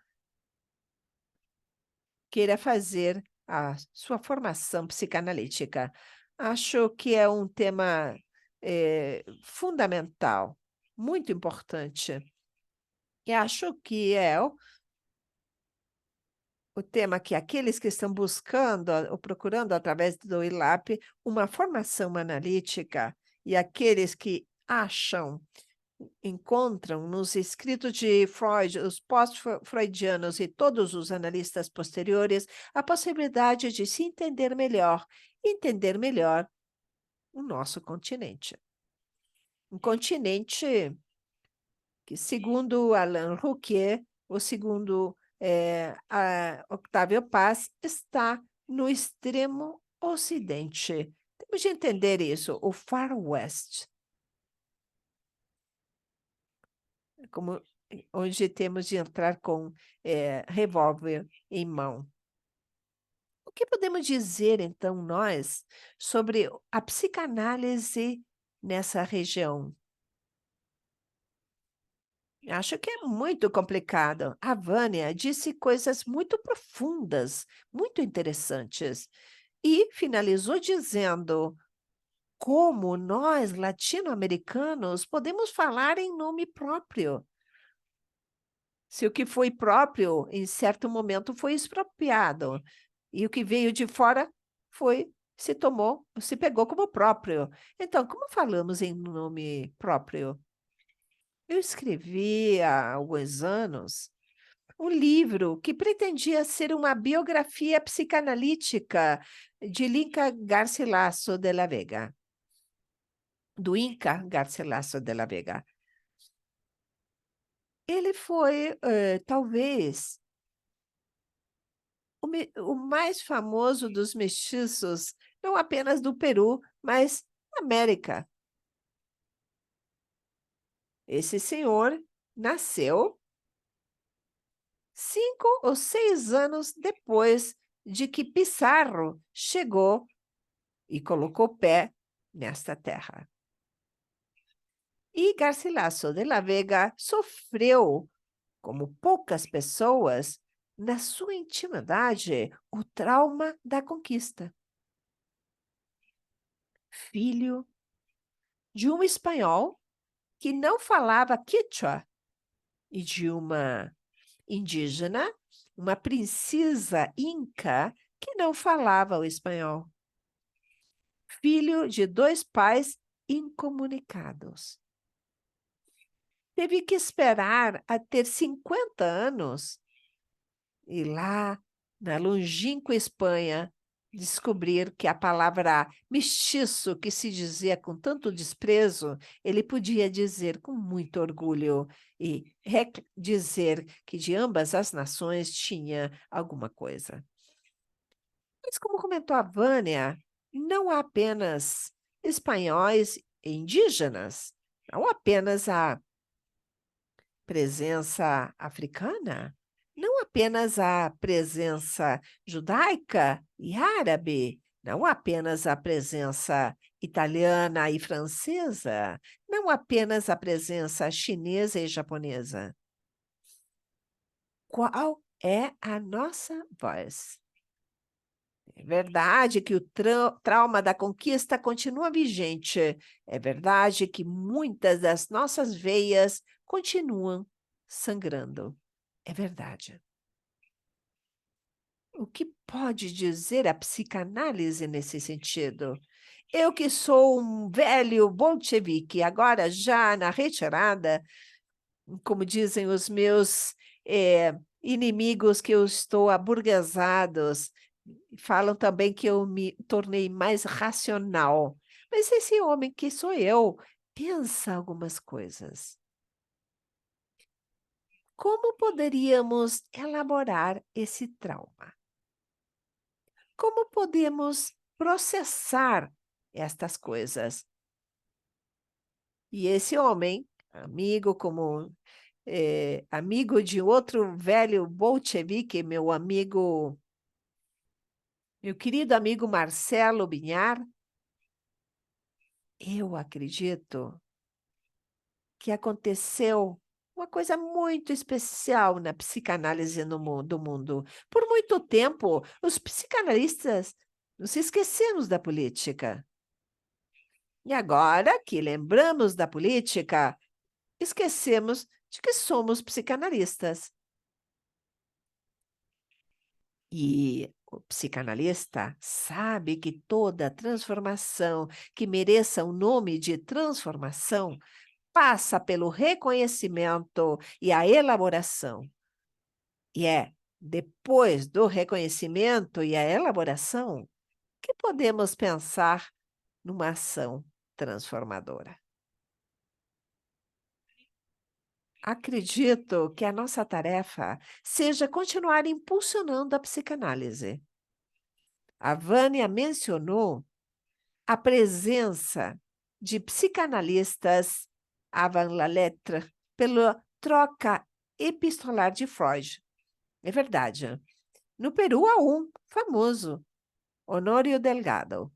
queira fazer a sua formação psicanalítica. Acho que é um tema fundamental, muito importante. E acho que é o tema que aqueles que estão buscando ou procurando através do ILAP uma formação analítica e aqueles que encontram nos escritos de Freud, os pós-freudianos e todos os analistas posteriores, a possibilidade de se entender melhor o nosso continente. Um continente que, segundo Alain Rouquier, ou segundo Octavio Paz, está no extremo ocidente. Temos de entender isso, o Far West. Como, onde temos de entrar com revólver em mão. O que podemos dizer, então, nós, sobre a psicanálise nessa região? Acho que é muito complicado. A Vânia disse coisas muito profundas, muito interessantes, e finalizou dizendo como nós, latino-americanos, podemos falar em nome próprio. Se o que foi próprio, em certo momento, foi expropriado, e o que veio de fora se pegou como próprio. Então, como falamos em nome próprio? Eu escrevi há alguns anos um livro que pretendia ser uma biografia psicanalítica de Inca Garcilaso de la Vega, do Inca Garcilaso de la Vega. Ele foi, talvez, o mais famoso dos mestiços, não apenas do Peru, mas da América. Esse senhor nasceu 5 ou 6 anos depois de que Pizarro chegou e colocou pé nesta terra. E Garcilaso de la Vega sofreu, como poucas pessoas, na sua intimidade, o trauma da conquista. Filho de um espanhol que não falava quechua e de uma indígena, uma princesa inca que não falava o espanhol. filho de 2 pais incomunicados. Teve que esperar a ter 50 anos e lá, na longínqua Espanha, descobrir que a palavra mestiço, que se dizia com tanto desprezo, ele podia dizer com muito orgulho e dizer que de ambas as nações tinha alguma coisa. Mas, como comentou a Vânia, não há apenas espanhóis e indígenas, não apenas a presença africana, não apenas a presença judaica e árabe, não apenas a presença italiana e francesa, não apenas a presença chinesa e japonesa. Qual é a nossa voz? É verdade que o trauma da conquista continua vigente. É verdade que muitas das nossas veias continuam sangrando. É verdade. O que pode dizer a psicanálise nesse sentido? Eu que sou um velho bolchevique, agora já na retirada, como dizem os meus inimigos, que eu estou aburguesados, falam também que eu me tornei mais racional. Mas esse homem que sou eu pensa algumas coisas. Como poderíamos elaborar esse trauma? Como podemos processar estas coisas? E esse homem, amigo amigo de outro velho bolchevique, meu querido amigo Marcelo Binhar, eu acredito que aconteceu uma coisa muito especial na psicanálise do mundo. Por muito tempo, os psicanalistas nos esquecemos da política. E agora que lembramos da política, esquecemos de que somos psicanalistas. E o psicanalista sabe que toda transformação que mereça o nome de transformação passa pelo reconhecimento e a elaboração. E é depois do reconhecimento e a elaboração que podemos pensar numa ação transformadora. Acredito que a nossa tarefa seja continuar impulsionando a psicanálise. A Vânia mencionou a presença de psicanalistas avant la lettre pela troca epistolar de Freud. É verdade. No Peru há um famoso, Honório Delgado.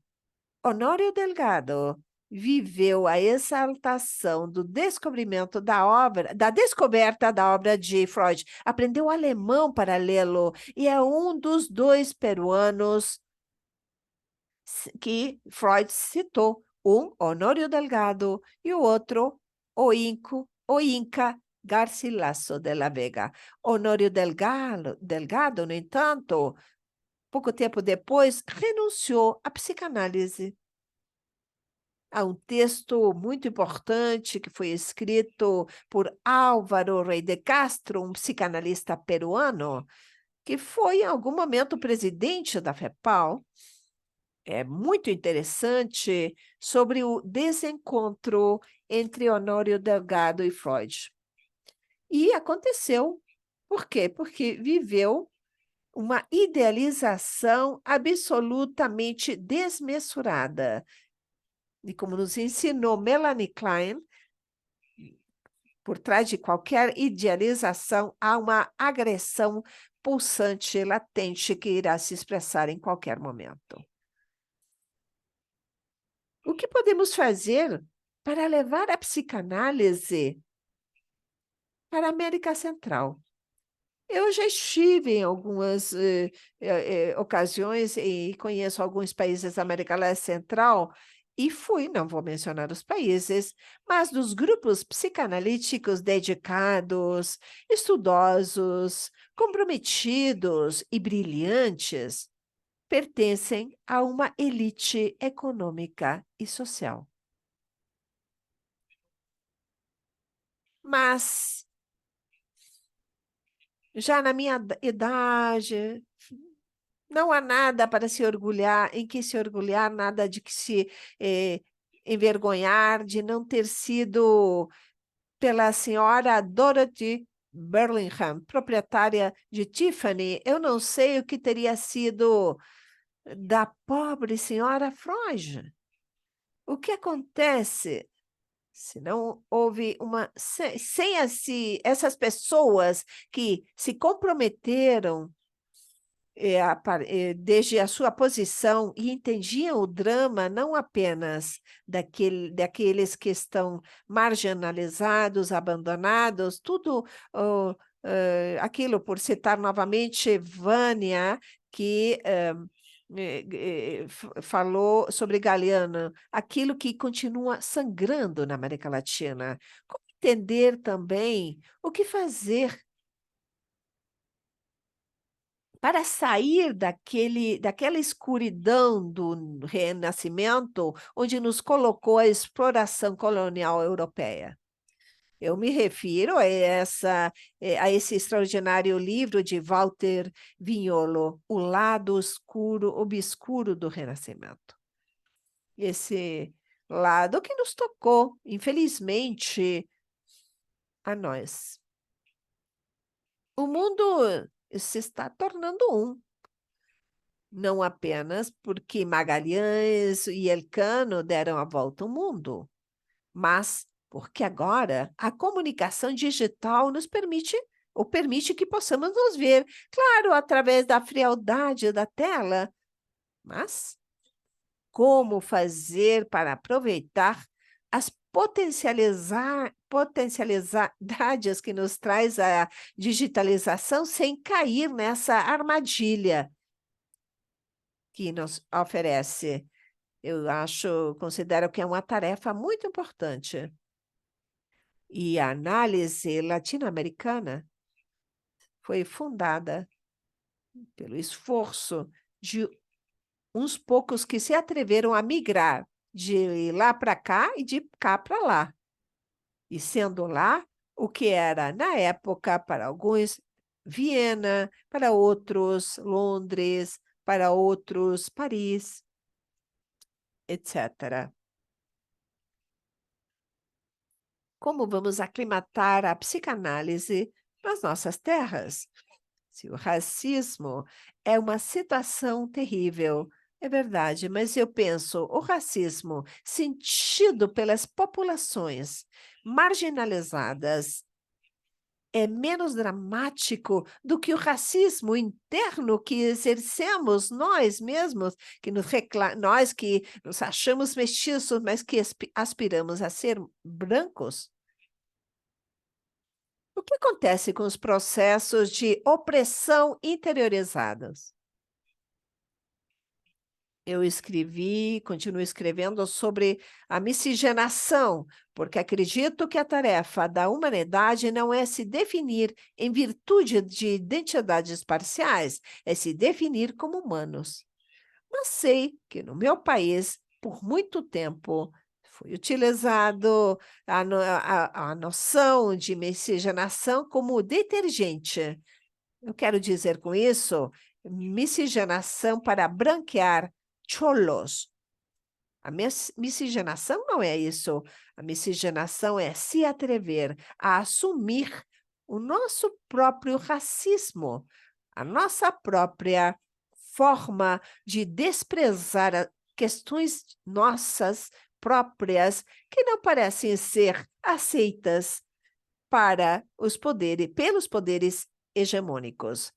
Honório Delgado viveu a exaltação do descobrimento da descoberta da obra de Freud. Aprendeu alemão para lê-lo e é um dos 2 peruanos que Freud citou, um Honório Delgado e o outro o Inca Garcilaso de la Vega. Honório Delgado, no entanto, pouco tempo depois, renunciou à psicanálise. Há um texto muito importante que foi escrito por Álvaro Rey de Castro, um psicanalista peruano, que foi em algum momento presidente da FEPAL. É muito interessante sobre o desencontro entre Honório Delgado e Freud. E aconteceu. Por quê? Porque viveu uma idealização absolutamente desmesurada. E como nos ensinou Melanie Klein, por trás de qualquer idealização há uma agressão pulsante, latente, que irá se expressar em qualquer momento. O que podemos fazer para levar a psicanálise para a América Central? Eu já estive em algumas ocasiões e conheço alguns países da América Central e fui, não vou mencionar os países, mas dos grupos psicanalíticos dedicados, estudosos, comprometidos e brilhantes. pertencem a uma elite econômica e social. Mas, já na minha idade, não há nada para se orgulhar, em que se orgulhar, nada de que se eh, envergonhar de não ter sido pela senhora Dorothy Burlingham, proprietária de Tiffany. Eu não sei o que teria sido da pobre senhora Freud. O que acontece se não houve sem essas pessoas que se comprometeram desde a sua posição e entendiam o drama não apenas daqueles que estão marginalizados, abandonados, tudo aquilo, por citar novamente Vânia, que falou sobre Galeano, aquilo que continua sangrando na América Latina. Como entender também o que fazer para sair daquela escuridão do Renascimento, onde nos colocou a exploração colonial europeia. Eu me refiro a esse extraordinário livro de Walter Vignolo, O Lado Obscuro do Renascimento. Esse lado que nos tocou, infelizmente, a nós. O mundo se está tornando um. Não apenas porque Magalhães e Elcano deram a volta ao mundo, mas porque agora a comunicação digital nos permite, ou permite que possamos nos ver, claro, através da frialdade da tela, mas como fazer para aproveitar as potencialidades que nos traz a digitalização sem cair nessa armadilha que nos oferece. Considero que é uma tarefa muito importante. E a análise latino-americana foi fundada pelo esforço de uns poucos que se atreveram a migrar de lá para cá e de cá para lá. E sendo lá o que era, na época, para alguns, Viena, para outros, Londres, para outros, Paris, etc. Como vamos aclimatar a psicanálise nas nossas terras? Se o racismo é uma situação terrível, é verdade, mas eu penso, o racismo sentido pelas populações marginalizadas é menos dramático do que o racismo interno que exercemos nós mesmos, nós que nos achamos mestiços, mas que aspiramos a ser brancos? O que acontece com os processos de opressão interiorizados? Eu continuo escrevendo sobre a miscigenação, porque acredito que a tarefa da humanidade não é se definir em virtude de identidades parciais, é se definir como humanos. Mas sei que no meu país, por muito tempo, foi utilizado a noção de miscigenação como detergente. Eu quero dizer com isso, miscigenação para branquear cholos. A miscigenação não é isso. A miscigenação é se atrever a assumir o nosso próprio racismo, a nossa própria forma de desprezar questões nossas próprias que não parecem ser aceitas pelos poderes hegemônicos.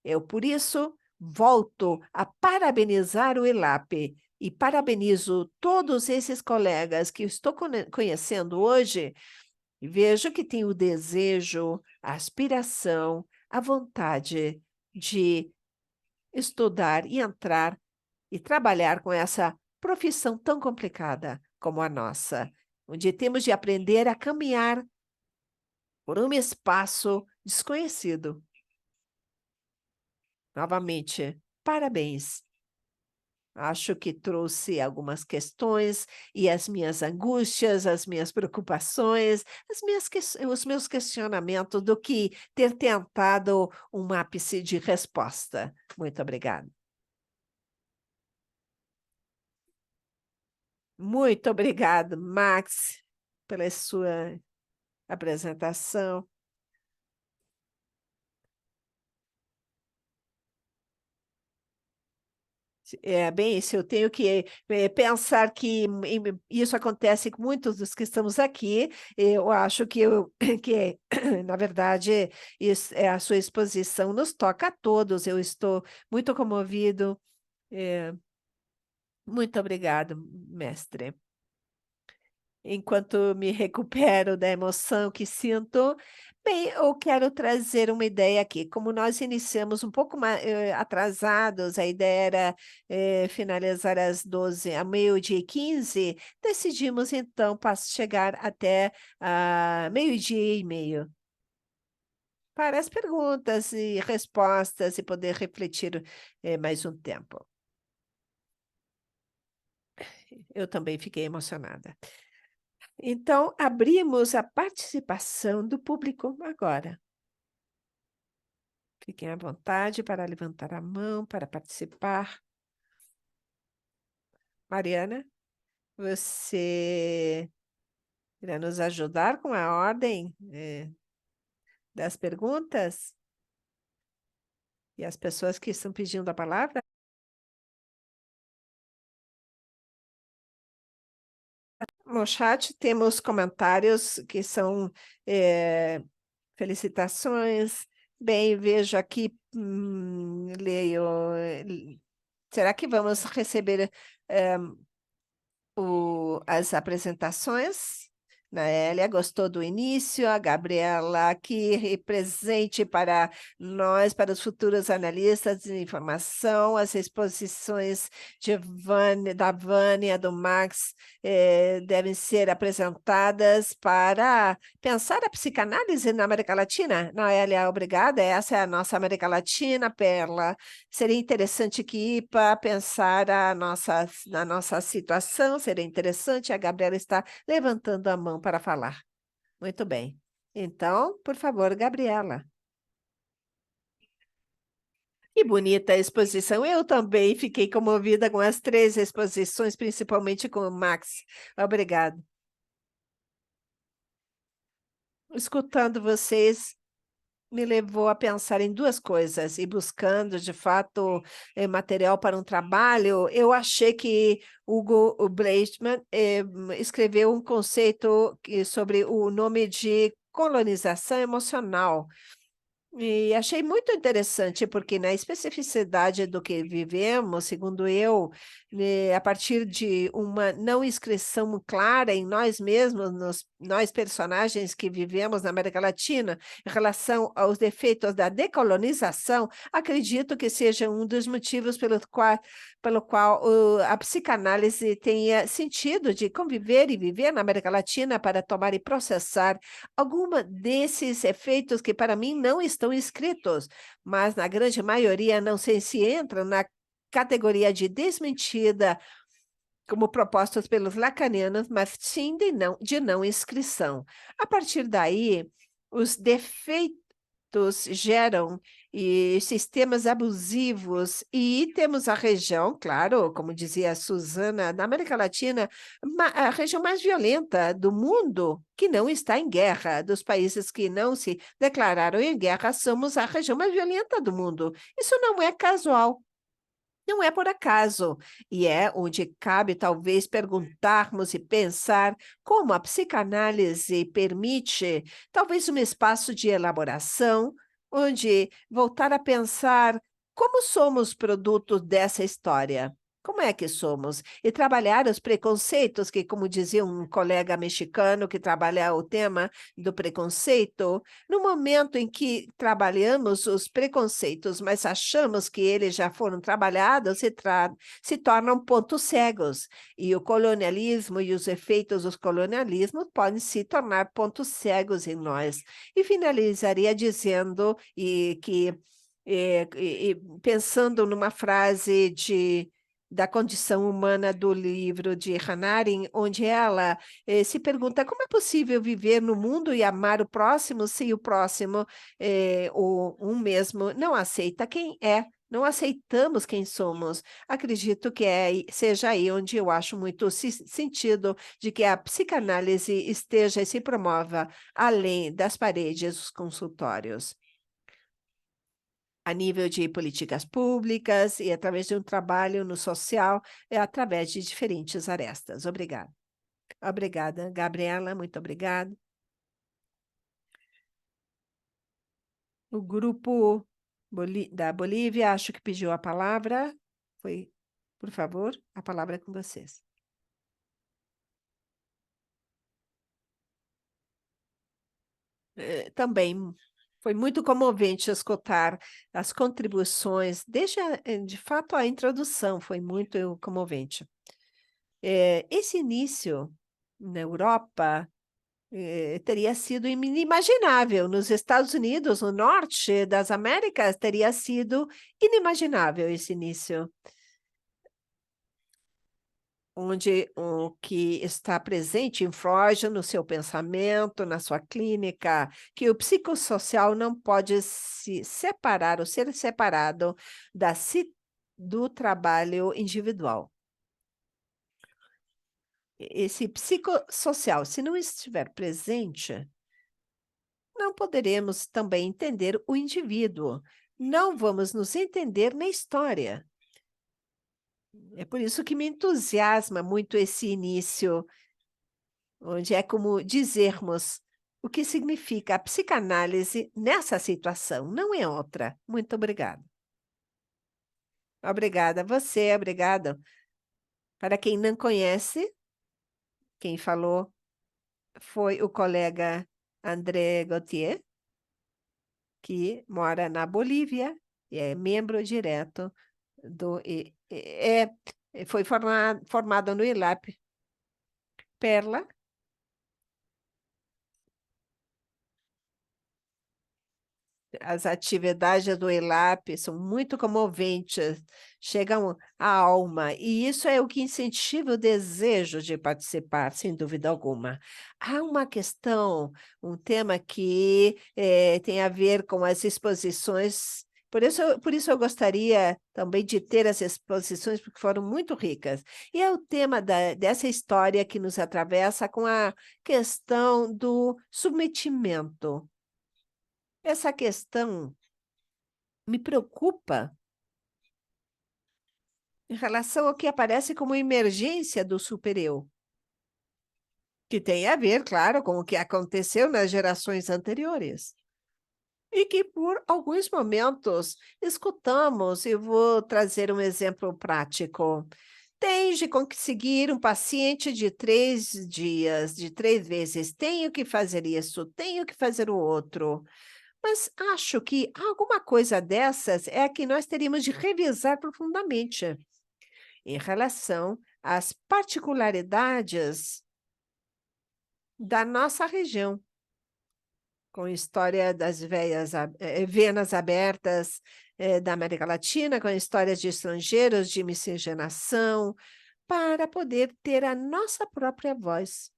Eu, por isso, volto a parabenizar o ELAP e parabenizo todos esses colegas que estou conhecendo hoje e vejo que têm o desejo, a aspiração, a vontade de estudar e entrar e trabalhar com essa profissão tão complicada como a nossa, onde temos de aprender a caminhar por um espaço desconhecido. Novamente, parabéns. Acho que trouxe algumas questões e as minhas angústias, as minhas preocupações, os meus questionamentos do que ter tentado um ápice de resposta. Muito obrigada. Muito obrigado, Max, pela sua apresentação. É bem isso, eu tenho que pensar que isso acontece com muitos dos que estamos aqui. Eu acho que na verdade, a sua exposição nos toca a todos. Eu estou muito comovido. É, muito obrigado, mestre. Enquanto me recupero da emoção que sinto, bem, eu quero trazer uma ideia aqui. Como nós iniciamos um pouco mais atrasados, a ideia era finalizar às 12, a meio-dia e 15, decidimos então chegar até meio-dia e meio para as perguntas e respostas e poder refletir mais um tempo. Eu também fiquei emocionada. Então, abrimos a participação do público agora. Fiquem à vontade para levantar a mão, para participar. Mariana, você irá nos ajudar com a ordem, das perguntas? E as pessoas que estão pedindo a palavra? No chat temos comentários que são felicitações. Bem, vejo aqui, leio. Será que vamos receber as apresentações? Naélia gostou do início, a Gabriela aqui presente para nós, para os futuros analistas de informação, as exposições da Vânia, do Max, devem ser apresentadas para pensar a psicanálise na América Latina. Naélia, obrigada, essa é a nossa América Latina, Perla. Seria interessante que para pensar na nossa situação, seria interessante. A Gabriela está levantando a mão para falar. Muito bem. Então, por favor, Gabriela. Que bonita a exposição. Eu também fiquei comovida com as 3 exposições, principalmente com o Max. Obrigada. Escutando vocês, me levou a pensar em 2 coisas e buscando, de fato, material para um trabalho, eu achei que Hugo Bleichmann escreveu um conceito sobre o nome de colonização emocional. E achei muito interessante, porque na especificidade do que vivemos, segundo eu, a partir de uma não inscrição clara em nós mesmos, nós personagens que vivemos na América Latina, em relação aos defeitos da decolonização, acredito que seja um dos motivos pelo qual a psicanálise tenha sentido de conviver e viver na América Latina para tomar e processar alguma desses efeitos que para mim não estão escritos, mas na grande maioria não sei se entram na categoria de desmentida como propostas pelos lacanianos, mas sim de não inscrição. A partir daí, os defeitos geram sistemas abusivos e temos a região, claro, como dizia a Suzana, da América Latina, a região mais violenta do mundo que não está em guerra. Dos países que não se declararam em guerra, somos a região mais violenta do mundo. Isso não é casual. Não é por acaso, e é onde cabe talvez perguntarmos e pensar como a psicanálise permite talvez um espaço de elaboração, onde voltar a pensar como somos produto dessa história. Como é que somos? E trabalhar os preconceitos, que, como dizia um colega mexicano que trabalha o tema do preconceito, no momento em que trabalhamos os preconceitos, mas achamos que eles já foram trabalhados, se tornam pontos cegos. E o colonialismo e os efeitos dos colonialismos podem se tornar pontos cegos em nós. E finalizaria dizendo pensando numa frase da condição humana do livro de Hannah Arendt, onde ela se pergunta como é possível viver no mundo e amar o próximo se o próximo, ou um mesmo, não aceita quem é. Não aceitamos quem somos. Acredito que seja aí onde eu acho muito sentido de que a psicanálise esteja e se promova além das paredes dos consultórios, a nível de políticas públicas e através de um trabalho no social, através de diferentes arestas. Obrigada. Obrigada, Gabriela, muito obrigada. O grupo da Bolívia, acho que pediu a palavra. Por favor, a palavra é com vocês. Também foi muito comovente escutar as contribuições, desde, de fato, a introdução foi muito comovente. Esse início na Europa teria sido inimaginável. Nos Estados Unidos, no norte das Américas, teria sido inimaginável esse início, onde o que está presente em Freud, no seu pensamento, na sua clínica, que o psicossocial não pode se separar ou ser separado do trabalho individual. Esse psicossocial, se não estiver presente, não poderemos também entender o indivíduo. Não vamos nos entender na história. É por isso que me entusiasma muito esse início, onde é como dizermos o que significa a psicanálise nessa situação, não é outra. Muito obrigada. Obrigada a você, obrigada. Para quem não conhece, quem falou foi o colega André Gauthier, que mora na Bolívia e é membro direto foi formado no ILAP. Perla, as atividades do ILAP são muito comoventes, chegam à alma, e isso é o que incentiva o desejo de participar, sem dúvida alguma. Há uma questão, um tema que tem a ver com as exposições. Por isso eu gostaria também de ter as exposições, porque foram muito ricas. E é o tema dessa história que nos atravessa com a questão do submetimento. Essa questão me preocupa em relação ao que aparece como emergência do super-eu, que tem a ver, claro, com o que aconteceu nas gerações anteriores. E que, por alguns momentos, escutamos, e vou trazer um exemplo prático. Tens de conseguir um paciente de 3 dias, de 3 vezes. Tenho que fazer isso, tenho que fazer o outro. Mas acho que alguma coisa dessas é a que nós teríamos de revisar profundamente em relação às particularidades da nossa região, com a história das venas abertas da América Latina, com a história de estrangeiros, de miscigenação, para poder ter a nossa própria voz,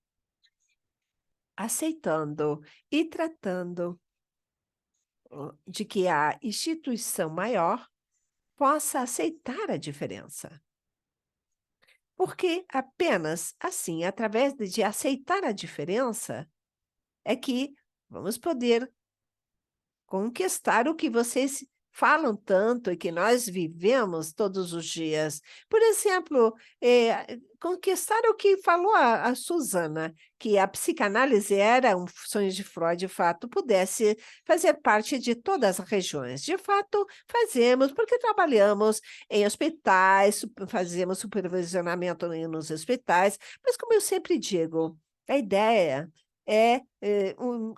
aceitando e tratando de que a instituição maior possa aceitar a diferença. Porque apenas assim, através de aceitar a diferença, é que vamos poder conquistar o que vocês falam tanto e que nós vivemos todos os dias. Por exemplo, conquistar o que falou a Susana, que a psicanálise era um sonho de Freud, de fato, pudesse fazer parte de todas as regiões. De fato, fazemos, porque trabalhamos em hospitais, fazemos supervisionamento nos hospitais, mas como eu sempre digo, a ideia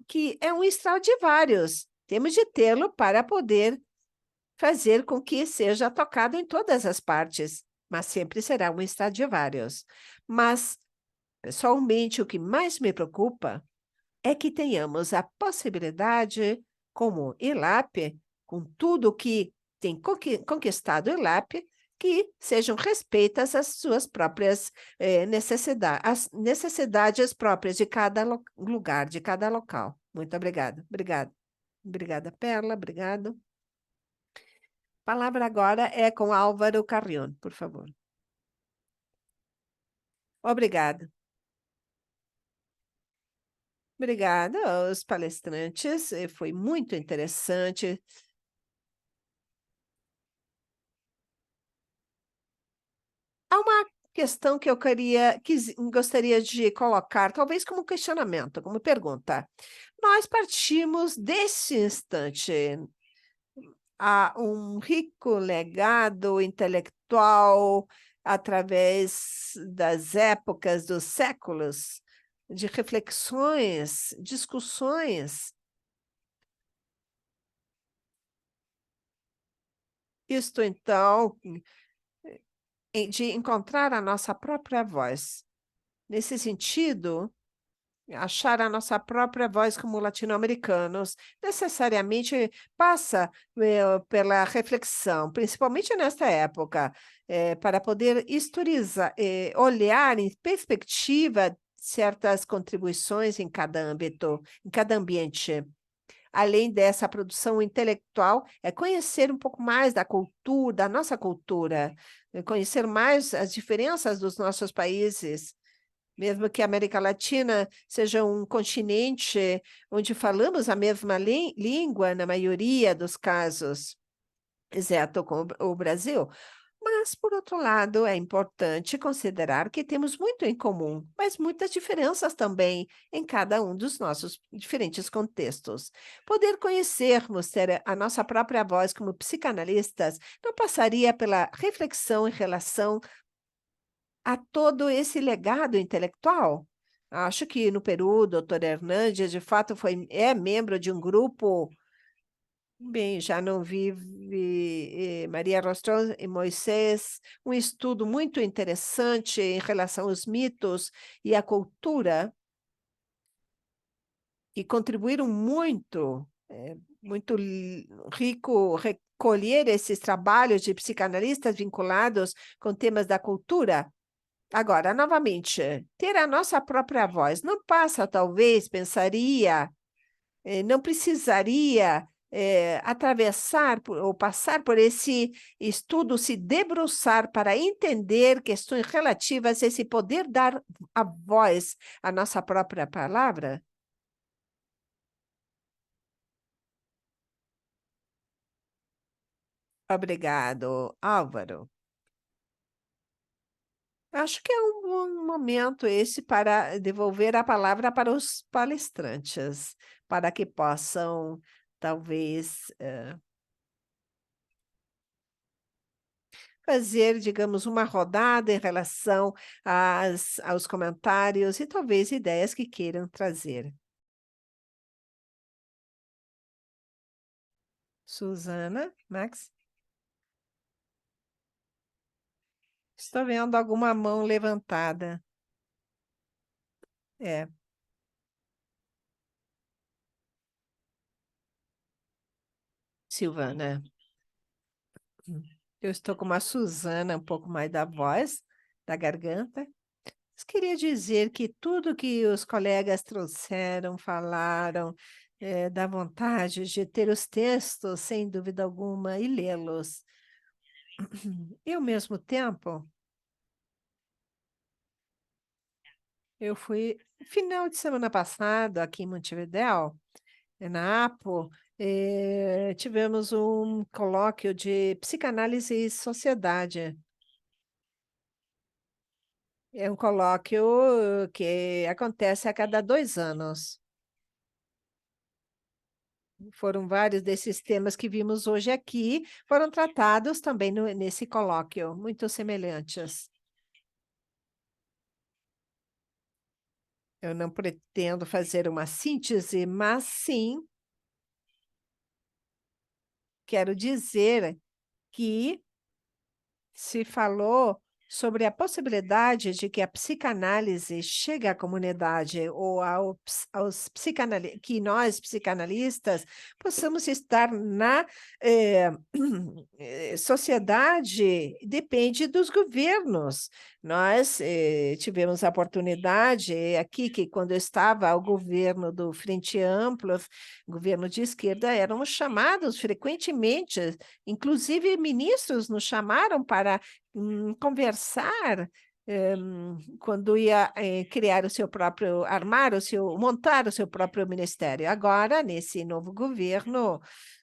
que é um Stradivarius. Temos de tê-lo para poder fazer com que seja tocado em todas as partes, mas sempre será um Stradivarius. Mas, pessoalmente, o que mais me preocupa é que tenhamos a possibilidade, como ILAP, com tudo que tem conquistado o ILAP, que sejam respeitas as suas próprias necessidades, as necessidades próprias de cada lugar, de cada local. Muito obrigada. Obrigada. Obrigada, Perla. Obrigado. A palavra agora é com Álvaro Carrion, por favor. Obrigada. Obrigada aos palestrantes, foi muito interessante. Há uma questão que eu gostaria de colocar, talvez como questionamento, como pergunta. Nós partimos desse instante a um rico legado intelectual através das épocas, dos séculos, de reflexões, discussões. Isto, então, de encontrar a nossa própria voz. Nesse sentido, achar a nossa própria voz como latino-americanos necessariamente passa pela reflexão, principalmente nesta época, para poder historizar, olhar em perspectiva certas contribuições em cada âmbito, em cada ambiente. Além dessa produção intelectual, é conhecer um pouco mais da cultura, da nossa cultura, conhecer mais as diferenças dos nossos países, mesmo que a América Latina seja um continente onde falamos a mesma língua, na maioria dos casos, exceto com o Brasil. Mas, por outro lado, é importante considerar que temos muito em comum, mas muitas diferenças também em cada um dos nossos diferentes contextos. Poder conhecermos, ter a nossa própria voz como psicanalistas, não passaria pela reflexão em relação a todo esse legado intelectual? Acho que no Peru, o doutor Hernandes, de fato, é membro de um grupo. Bem, já não vive Maria Rostron e Moisés, um estudo muito interessante em relação aos mitos e à cultura, que contribuíram muito, muito rico recolher esses trabalhos de psicanalistas vinculados com temas da cultura. Agora, novamente, ter a nossa própria voz não passa, talvez, pensaria, não precisaria atravessar ou passar por esse estudo, se debruçar para entender questões relativas a esse poder dar a voz à nossa própria palavra? Obrigado, Álvaro. Acho que é um bom momento esse para devolver a palavra para os palestrantes, para que possam, talvez, fazer, digamos, uma rodada em relação aos comentários e talvez ideias que queiram trazer. Susana, Max? Estou vendo alguma mão levantada. É, Silvana. Eu estou com uma Susana, um pouco mais da voz, da garganta. Mas queria dizer que tudo que os colegas trouxeram, falaram, dá vontade de ter os textos, sem dúvida alguma, e lê-los. E, ao mesmo tempo, eu fui, final de semana passado, aqui em Montevidéu, na APO, tivemos um colóquio de psicanálise e sociedade. É um colóquio que acontece a cada 2 anos. Foram vários desses temas que vimos hoje aqui, foram tratados também nesse colóquio, muito semelhantes. Eu não pretendo fazer uma síntese, mas sim quero dizer que se falou sobre a possibilidade de que a psicanálise chegue à comunidade ou que nós, psicanalistas, possamos estar na sociedade, depende dos governos. Nós tivemos a oportunidade aqui que quando estava o governo do Frente Amplo, governo de esquerda, éramos chamados frequentemente, inclusive ministros nos chamaram para conversar quando ia criar o seu próprio, montar o seu próprio ministério. Agora, nesse novo governo,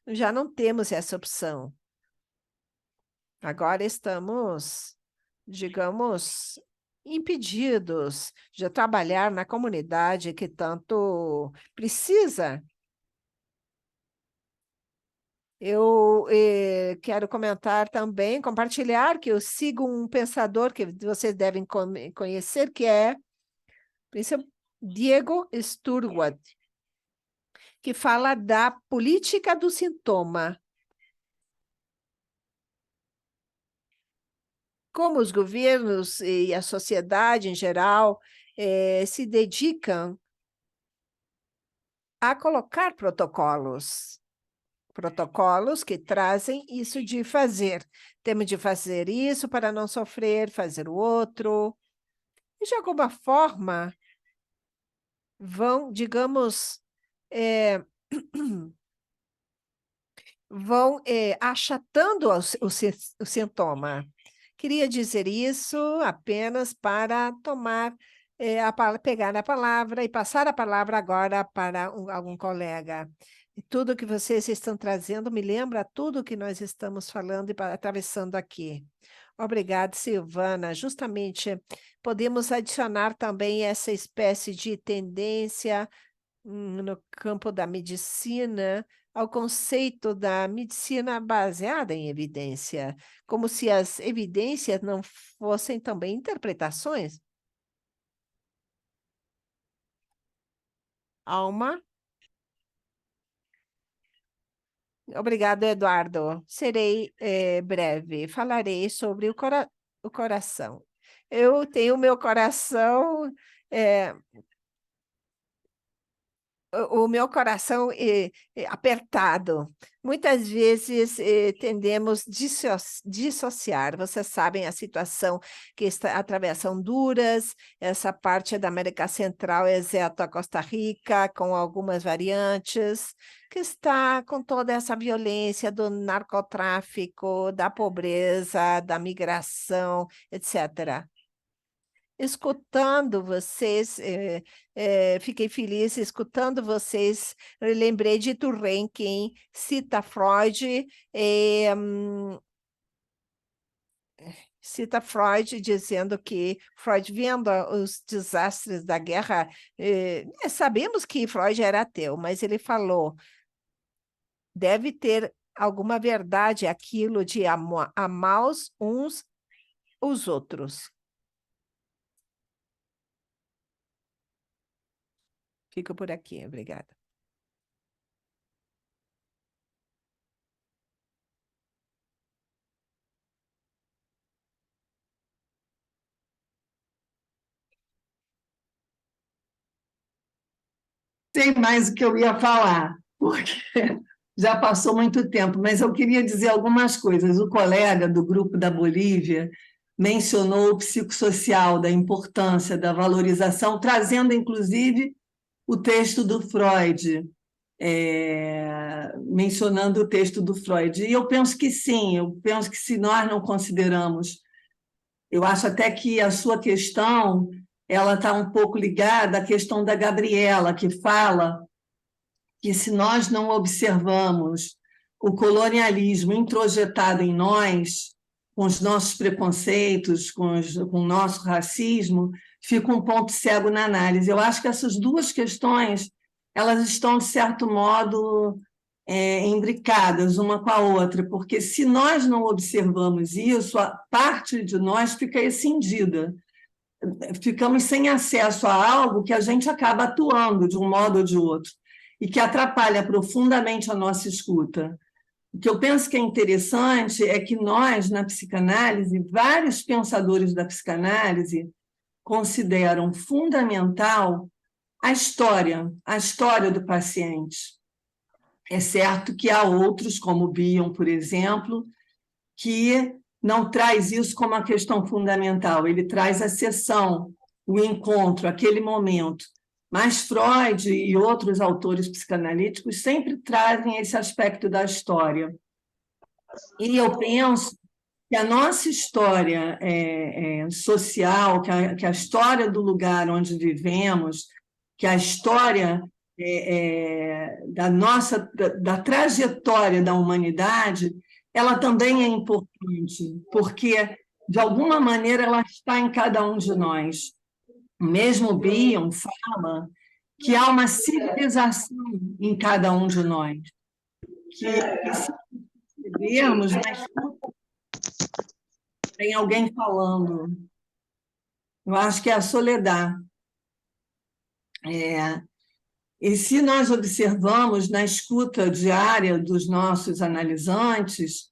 já não temos essa opção. Agora estamos, digamos, impedidos de trabalhar na comunidade que tanto precisa. Eu quero comentar também, compartilhar que eu sigo um pensador que vocês devem conhecer, que é Diego Sturwad, que fala da política do sintoma. Como os governos e a sociedade em geral se dedicam a colocar protocolos que trazem isso de fazer. Temos de fazer isso para não sofrer, fazer o outro. E, de alguma forma, vão, digamos, vão achatando o sintoma. Queria dizer isso apenas para pegar a palavra e passar a palavra agora para algum colega. E tudo que vocês estão trazendo me lembra tudo que nós estamos falando e atravessando aqui. Obrigada, Silvana. Justamente, podemos adicionar também essa espécie de tendência no campo da medicina ao conceito da medicina baseada em evidência, como se as evidências não fossem também interpretações. Alma? Obrigado, Eduardo. Serei breve. Falarei sobre o coração. Eu tenho meu coração o meu coração apertado. Muitas vezes tendemos dissociar. Vocês sabem a situação que está atravessa Honduras, essa parte da América Central, exceto a Costa Rica, com algumas variantes, que está com toda essa violência do narcotráfico, da pobreza, da migração, etc. Escutando vocês, fiquei feliz escutando vocês, eu lembrei de Turren, quem cita Freud, dizendo que Freud, vendo os desastres da guerra, sabemos que Freud era ateu, mas ele falou, deve ter alguma verdade aquilo de amar uns os outros. Fico por aqui, obrigada. Sei mais o que eu ia falar, porque já passou muito tempo, mas eu queria dizer algumas coisas. O colega do grupo da Bolívia mencionou o psicossocial, da importância da valorização, trazendo, inclusive, o texto do Freud, mencionando o texto do Freud. E eu penso que sim, eu penso que se nós não consideramos, eu acho até que a sua questão ela está um pouco ligada à questão da Gabriela, que fala que se nós não observamos o colonialismo introjetado em nós, com os nossos preconceitos, com o nosso racismo, fica um ponto cego na análise. Eu acho que essas duas questões elas estão, de certo modo, imbricadas uma com a outra, porque se nós não observamos isso, a parte de nós fica escindida. Ficamos sem acesso a algo que a gente acaba atuando de um modo ou de outro, e que atrapalha profundamente a nossa escuta. O que eu penso que é interessante é que nós, na psicanálise, vários pensadores da psicanálise consideram fundamental a história do paciente. É certo que há outros, como o Bion, por exemplo, que não traz isso como uma questão fundamental, ele traz a sessão, o encontro, aquele momento. Mas Freud e outros autores psicanalíticos sempre trazem esse aspecto da história. E eu penso que a nossa história social, que a história do lugar onde vivemos, que a história da trajetória da humanidade, ela também é importante, porque, de alguma maneira, ela está em cada um de nós. Mesmo Bion fala que há uma civilização em cada um de nós, que se percebermos, tem alguém falando. Eu acho que é a Soledad. E se nós observamos na escuta diária dos nossos analisantes,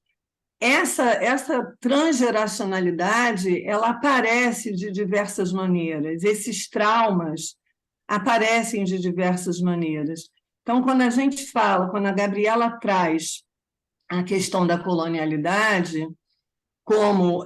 essa transgeracionalidade ela aparece de diversas maneiras, esses traumas aparecem de diversas maneiras. Então, quando a Gabriela traz a questão da colonialidade como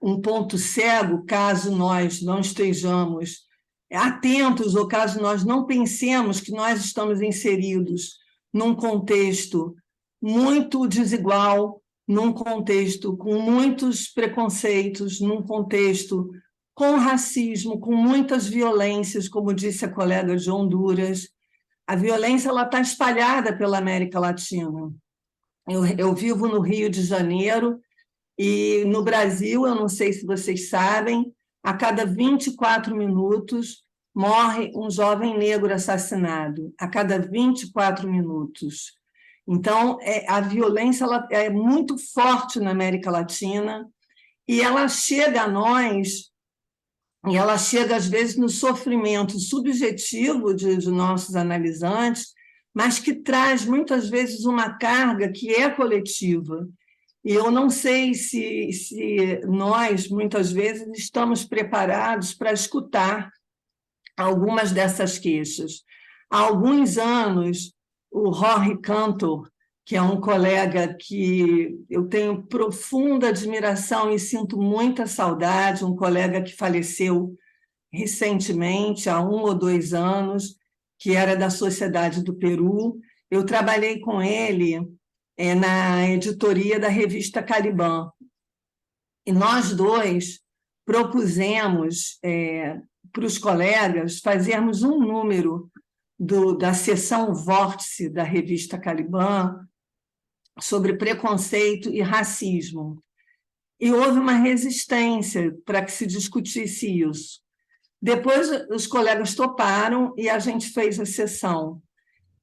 um ponto cego, caso nós não estejamos atentos ou caso nós não pensemos que nós estamos inseridos num contexto muito desigual, num contexto com muitos preconceitos, num contexto com racismo, com muitas violências, como disse a colega de Honduras. A violência está espalhada pela América Latina. Eu vivo no Rio de Janeiro e no Brasil, eu não sei se vocês sabem, a cada 24 minutos morre um jovem negro assassinado, a cada 24 minutos. Então, a violência é muito forte na América Latina e ela chega a nós, e ela chega, às vezes, no sofrimento subjetivo de nossos analisantes, mas que traz, muitas vezes, uma carga que é coletiva. E eu não sei se nós, muitas vezes, estamos preparados para escutar algumas dessas queixas. Há alguns anos, o Jorge Cantor, que é um colega que eu tenho profunda admiração e sinto muita saudade, um colega que faleceu recentemente, há 1 ou 2 anos, que era da Sociedade do Peru. Eu trabalhei com ele na editoria da revista Caliban. E nós dois propusemos para os colegas fazermos um número da seção Vórtice da revista Caliban sobre preconceito e racismo. E houve uma resistência para que se discutisse isso. Depois, os colegas toparam e a gente fez a sessão.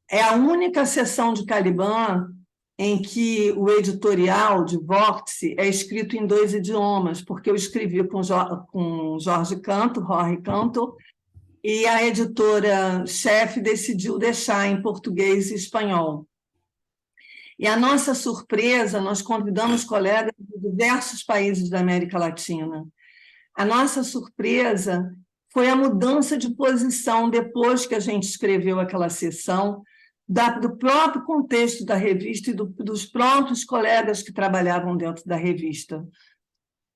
É a única sessão de Caliban em que o editorial de Vórtice é escrito em 2 idiomas, porque eu escrevi com Jorge Cantor, e a editora-chefe decidiu deixar em português e espanhol. E a nossa surpresa, nós convidamos colegas de diversos países da América Latina. A nossa surpresa foi a mudança de posição depois que a gente escreveu aquela sessão, do próprio contexto da revista e dos próprios colegas que trabalhavam dentro da revista.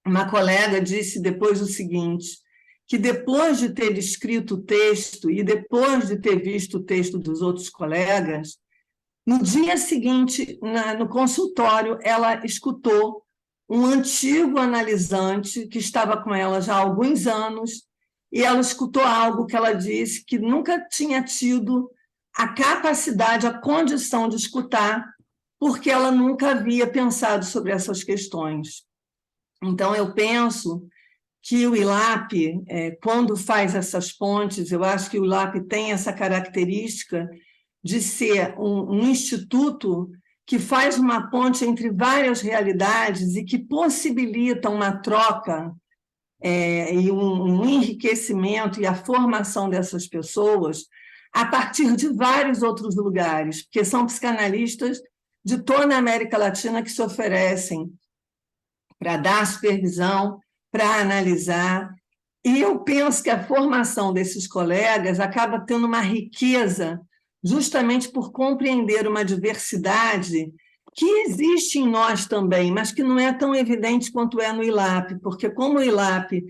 Uma colega disse depois o seguinte, que depois de ter escrito o texto e depois de ter visto o texto dos outros colegas, no dia seguinte, no consultório, ela escutou um antigo analisante que estava com ela já há alguns anos e ela escutou algo que ela disse que nunca tinha tido a capacidade, a condição de escutar, porque ela nunca havia pensado sobre essas questões. Então, eu penso que o ILAP, quando faz essas pontes, eu acho que o ILAP tem essa característica de ser um instituto que faz uma ponte entre várias realidades e que possibilita uma troca e um enriquecimento e a formação dessas pessoas a partir de vários outros lugares, porque são psicanalistas de toda a América Latina que se oferecem para dar supervisão, para analisar. E eu penso que a formação desses colegas acaba tendo uma riqueza justamente por compreender uma diversidade que existe em nós também, mas que não é tão evidente quanto é no ILAP, porque como o ILAP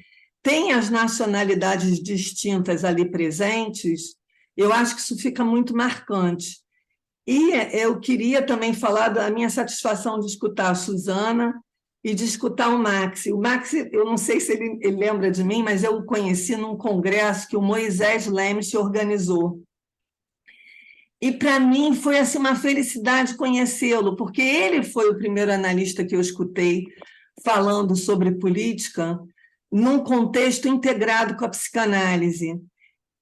tem as nacionalidades distintas ali presentes, eu acho que isso fica muito marcante. E eu queria também falar da minha satisfação de escutar a Suzana e de escutar o Maxi. O Maxi, eu não sei se ele lembra de mim, mas eu o conheci num congresso que o Moisés Lemes organizou. E, para mim, foi assim, uma felicidade conhecê-lo, porque ele foi o primeiro analista que eu escutei falando sobre política num contexto integrado com a psicanálise.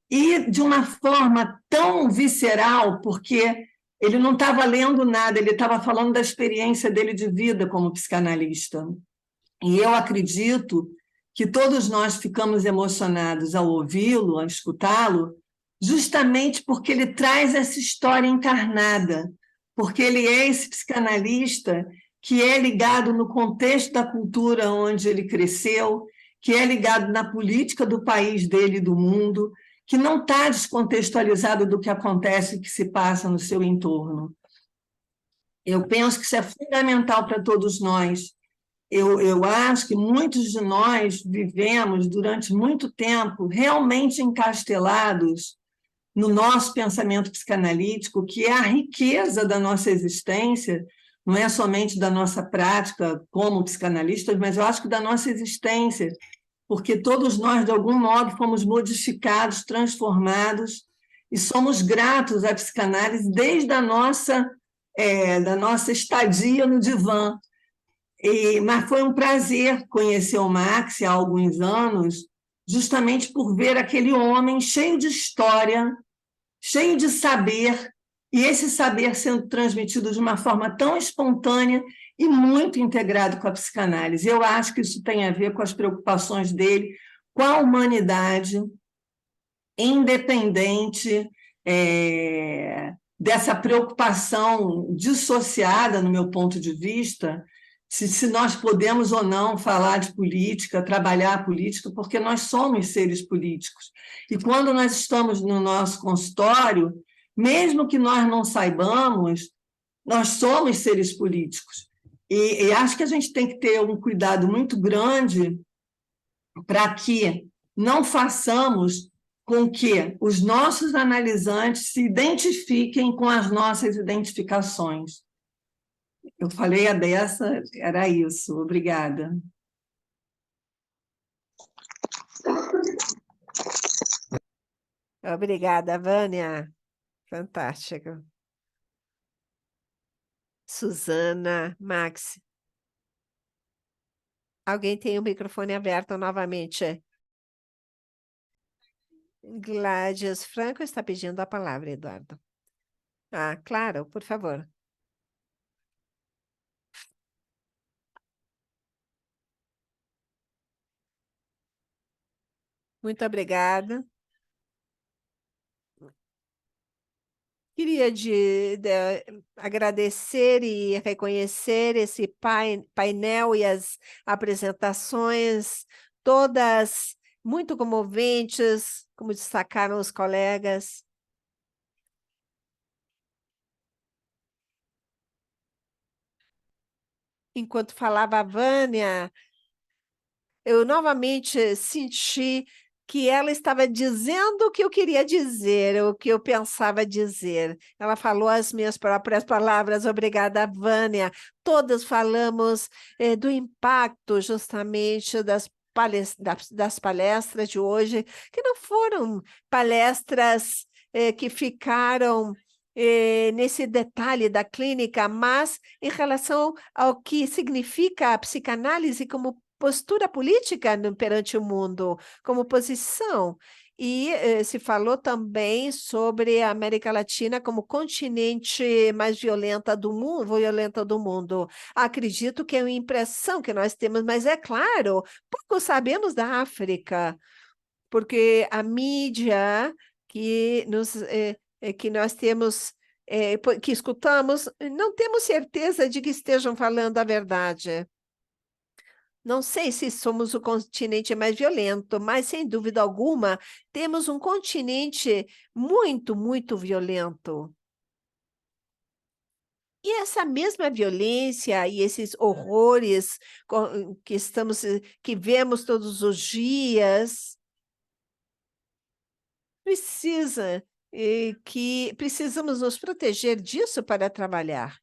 E de uma forma tão visceral, porque ele não estava lendo nada, ele estava falando da experiência dele de vida como psicanalista. E eu acredito que todos nós ficamos emocionados ao ouvi-lo, ao escutá-lo, justamente porque ele traz essa história encarnada, porque ele é esse psicanalista que é ligado no contexto da cultura onde ele cresceu, que é ligado na política do país dele e do mundo, que não está descontextualizado do que acontece e que se passa no seu entorno. Eu penso que isso é fundamental para todos nós. Eu acho que muitos de nós vivemos durante muito tempo realmente encastelados no nosso pensamento psicanalítico, que é a riqueza da nossa existência, não é somente da nossa prática como psicanalistas, mas eu acho que da nossa existência, porque todos nós, de algum modo, fomos modificados, transformados, e somos gratos à psicanálise desde a da nossa estadia no divã. Mas foi um prazer conhecer o Max há alguns anos, justamente por ver aquele homem cheio de história, cheio de saber, e esse saber sendo transmitido de uma forma tão espontânea e muito integrado com a psicanálise. Eu acho que isso tem a ver com as preocupações dele com a humanidade, independente dessa preocupação dissociada, no meu ponto de vista, se nós podemos ou não falar de política, trabalhar a política, porque nós somos seres políticos. E quando nós estamos no nosso consultório, mesmo que nós não saibamos, nós somos seres políticos. E acho que a gente tem que ter um cuidado muito grande para que não façamos com que os nossos analisantes se identifiquem com as nossas identificações. Eu falei a dessa, era isso. Obrigada. Obrigada, Vânia. Fantástico. Suzana, Max. Alguém tem o microfone aberto novamente? Gládias Franco está pedindo a palavra, Eduardo. Ah, claro, por favor. Muito obrigada. Queria agradecer e reconhecer esse painel e as apresentações, todas muito comoventes, como destacaram os colegas. Enquanto falava a Vânia, eu novamente senti que ela estava dizendo o que eu queria dizer, o que eu pensava dizer. Ela falou as minhas próprias palavras. Obrigada, Vânia. Todas falamos do impacto justamente das palestras de hoje, que não foram palestras que ficaram nesse detalhe da clínica, mas em relação ao que significa a psicanálise como postura política perante o mundo, como posição. E se falou também sobre a América Latina como continente mais violenta do mundo. Acredito que é uma impressão que nós temos, mas é claro, pouco sabemos da África, porque a mídia que nós temos que escutamos, não temos certeza de que estejam falando a verdade. Não sei se somos o continente mais violento, mas sem dúvida alguma, temos um continente muito, muito violento. E essa mesma violência e esses horrores que vemos todos os dias, que precisamos nos proteger disso para trabalhar.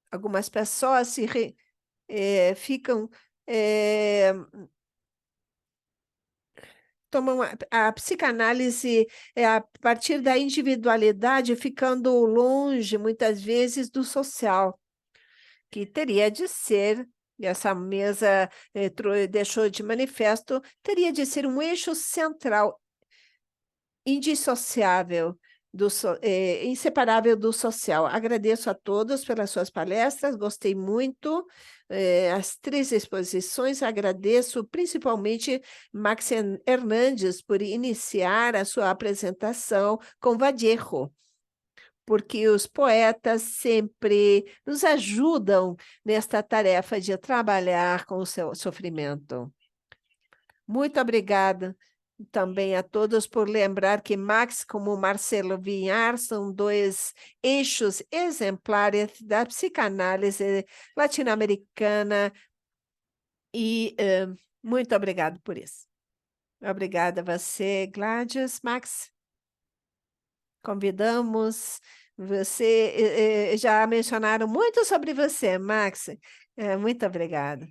Algumas pessoas ficam tomam a psicanálise a partir da individualidade, ficando longe, muitas vezes, do social, que teria de ser, e essa mesa deixou de manifesto, teria de ser um eixo central, indissociável, inseparável do social. Agradeço a todos pelas suas palestras, gostei muito. As 3 exposições, agradeço principalmente Max Hernandes por iniciar a sua apresentação com Vallejo, porque os poetas sempre nos ajudam nesta tarefa de trabalhar com o seu sofrimento. Muito obrigada também a todos por lembrar que Max, como Marcelo Vinhar, são 2 eixos exemplares da psicanálise latino-americana e muito obrigado por isso. Obrigada a você, Gladys. Max, convidamos você, já mencionaram muito sobre você, Max. Muito obrigada.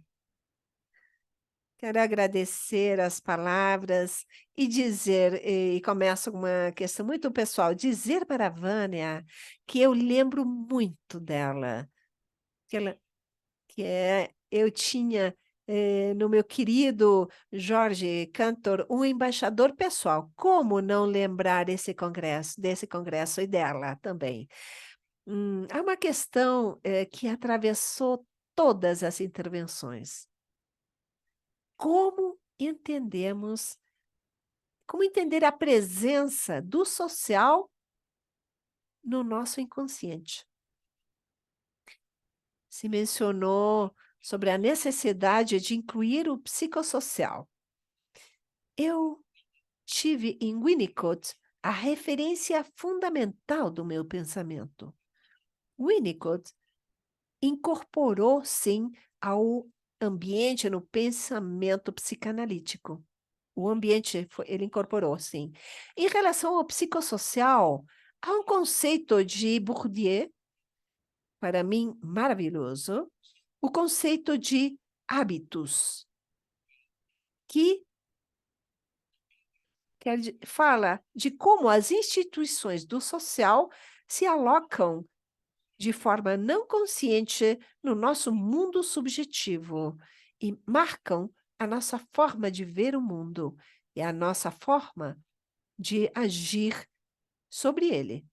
Quero agradecer as palavras e dizer, e começo com uma questão muito pessoal, dizer para a Vânia que eu lembro muito dela, eu tinha no meu querido Jorge Cantor um embaixador pessoal. Como não lembrar desse congresso e dela também? Há uma questão que atravessou todas as intervenções. Como entender a presença do social no nosso inconsciente? Se mencionou sobre a necessidade de incluir o psicossocial. Eu tive em Winnicott a referência fundamental do meu pensamento. Winnicott incorporou, sim, ao ambiente no pensamento psicanalítico. O ambiente, ele incorporou, sim. Em relação ao psicossocial, há um conceito de Bourdieu, para mim, maravilhoso, o conceito de hábitos, que fala de como as instituições do social se alocam de forma não consciente no nosso mundo subjetivo e marcam a nossa forma de ver o mundo e a nossa forma de agir sobre ele.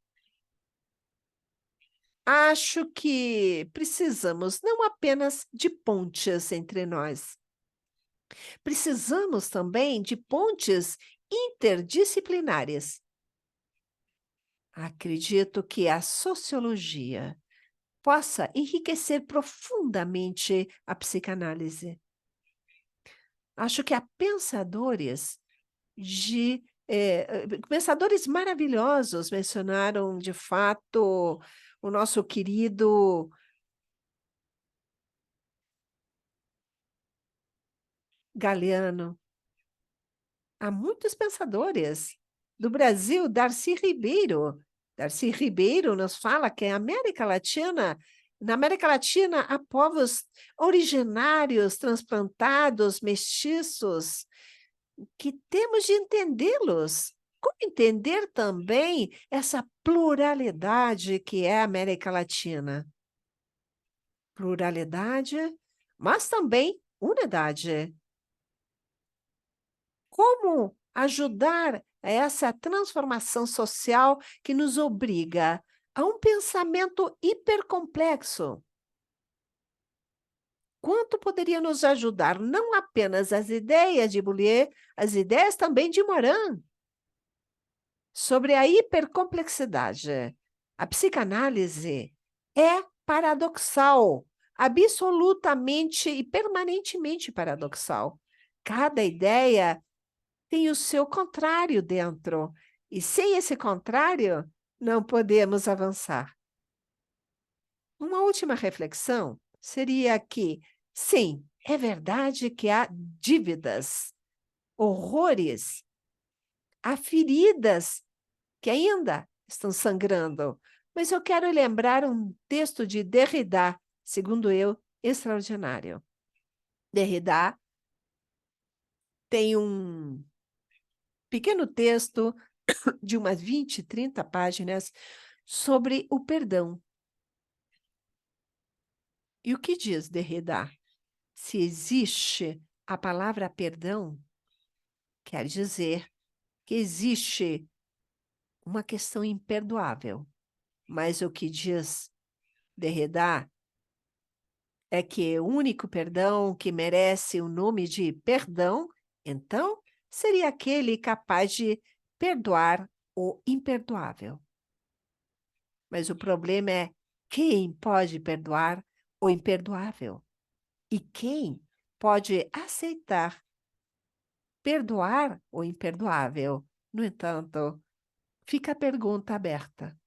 Acho que precisamos não apenas de pontes entre nós, precisamos também de pontes interdisciplinares. Acredito que a sociologia possa enriquecer profundamente a psicanálise. Acho que há pensadores maravilhosos mencionaram, de fato, o nosso querido Galeano. Há muitos pensadores. Do Brasil, Darcy Ribeiro. Darcy Ribeiro nos fala que na América Latina há povos originários, transplantados, mestiços, que temos de entendê-los. Como entender também essa pluralidade que é a América Latina? Pluralidade, mas também unidade. Como ajudar a essa transformação social que nos obriga a um pensamento hipercomplexo? Quanto poderia nos ajudar não apenas as ideias de Bourdieu, as ideias também de Morin, sobre a hipercomplexidade, A psicanálise é paradoxal, absolutamente e permanentemente paradoxal. Cada ideia tem o seu contrário dentro, e sem esse contrário, não podemos avançar. Uma última reflexão seria que, sim, é verdade que há dívidas, horrores, há feridas que ainda estão sangrando, mas eu quero lembrar um texto de Derrida, segundo eu, extraordinário. Derrida tem um pequeno texto de umas 20, 30 páginas sobre o perdão. E o que diz Derrida? Se existe a palavra perdão, quer dizer que existe uma questão imperdoável. Mas o que diz Derrida é que o único perdão que merece o nome de perdão, então, seria aquele capaz de perdoar o imperdoável. Mas o problema é quem pode perdoar o imperdoável e quem pode aceitar perdoar o imperdoável. No entanto, fica a pergunta aberta.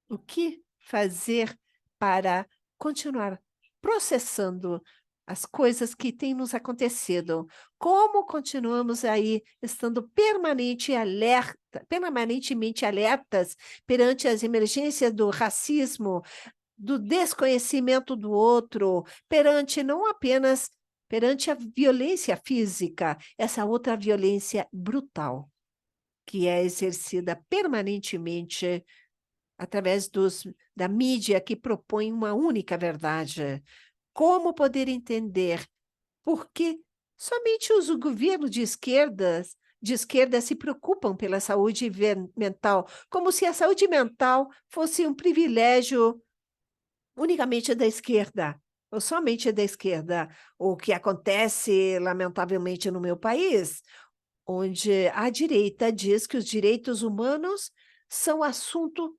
O que fazer para continuar processando as coisas que têm nos acontecido? Como continuamos aí estando permanentemente alertas perante as emergências do racismo, do desconhecimento do outro, não apenas perante a violência física, essa outra violência brutal, que é exercida permanentemente através da mídia que propõe uma única verdade. Como poder entender por que somente os governos de esquerda se preocupam pela saúde mental, como se a saúde mental fosse um privilégio unicamente da esquerda, ou somente da esquerda, o que acontece, lamentavelmente, no meu país, onde a direita diz que os direitos humanos são um assunto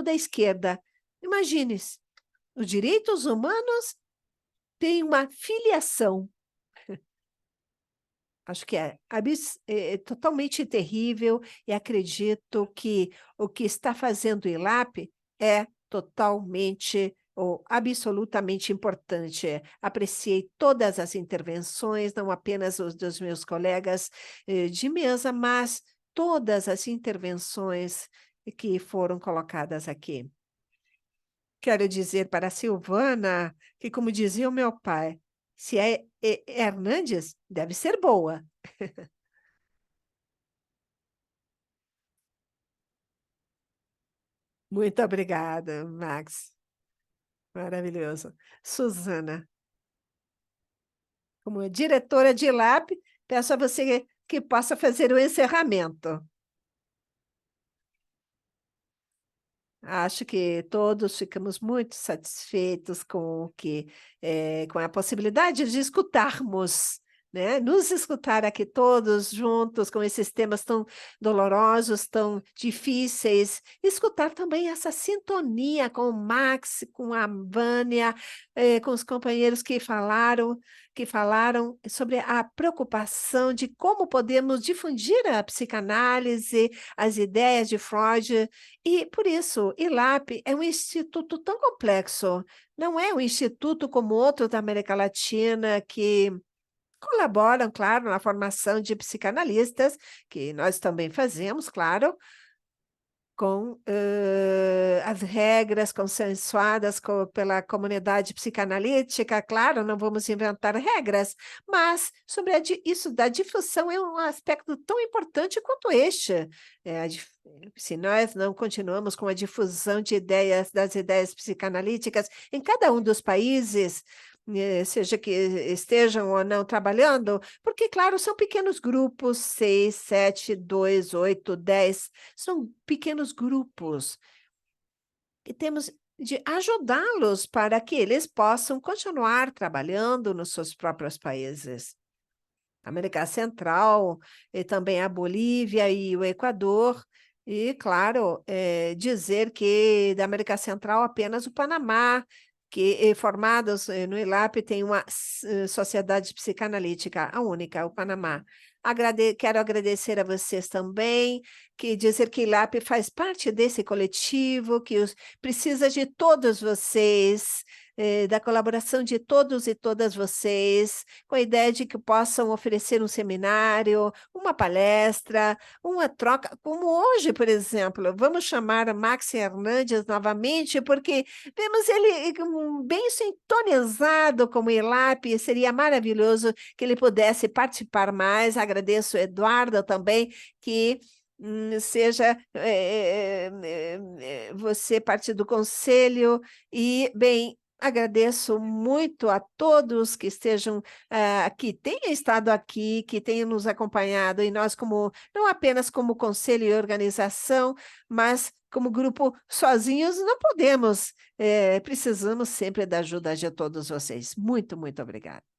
da esquerda. Imagine-se, os direitos humanos têm uma filiação. Acho que é totalmente terrível e acredito que o que está fazendo o ILAP é totalmente ou absolutamente importante. Apreciei todas as intervenções, não apenas os dos meus colegas de mesa, mas todas as intervenções que foram colocadas aqui. Quero dizer para a Silvana que, como dizia o meu pai, se é Hernandes, deve ser boa. Muito obrigada, Max. Maravilhoso. Suzana, como diretora de Lab, peço a você que possa fazer o encerramento. Acho que todos ficamos muito satisfeitos com a possibilidade de escutarmos, né? Nos escutar aqui todos juntos com esses temas tão dolorosos, tão difíceis. Escutar também essa sintonia com o Max, com a Vânia, com os companheiros que falaram sobre a preocupação de como podemos difundir a psicanálise, as ideias de Freud. E, por isso, ILAP é um instituto tão complexo. Não é um instituto como outros da América Latina que colaboram, claro, na formação de psicanalistas, que nós também fazemos, claro, com as regras consensuadas pela comunidade psicanalítica. Claro, não vamos inventar regras, mas sobre isso da difusão é um aspecto tão importante quanto este. Se nós não continuamos com a difusão das ideias psicanalíticas em cada um dos países, seja que estejam ou não trabalhando, porque, claro, são pequenos grupos, 6, 7, 2, 8, 10, são pequenos grupos e temos de ajudá-los para que eles possam continuar trabalhando nos seus próprios países. A América Central, e também a Bolívia e o Equador, E, claro, dizer que da América Central apenas o Panamá, que formados no ILAP tem uma sociedade psicanalítica, a única, o Panamá. Quero agradecer a vocês também, que dizer que ILAP faz parte desse coletivo, que precisa de todos vocês, da colaboração de todos e todas vocês, com a ideia de que possam oferecer um seminário, uma palestra, uma troca, como hoje, por exemplo. Vamos chamar Max Hernandes novamente, porque vemos ele bem sintonizado como ILAP, seria maravilhoso que ele pudesse participar mais. Agradeço, Eduardo, também, que seja você parte do conselho e, bem, agradeço muito a todos que estejam que tenham estado aqui, que tenham nos acompanhado, e nós como não apenas como conselho e organização, mas como grupo sozinhos não podemos, precisamos sempre da ajuda de todos vocês. Muito, muito obrigada.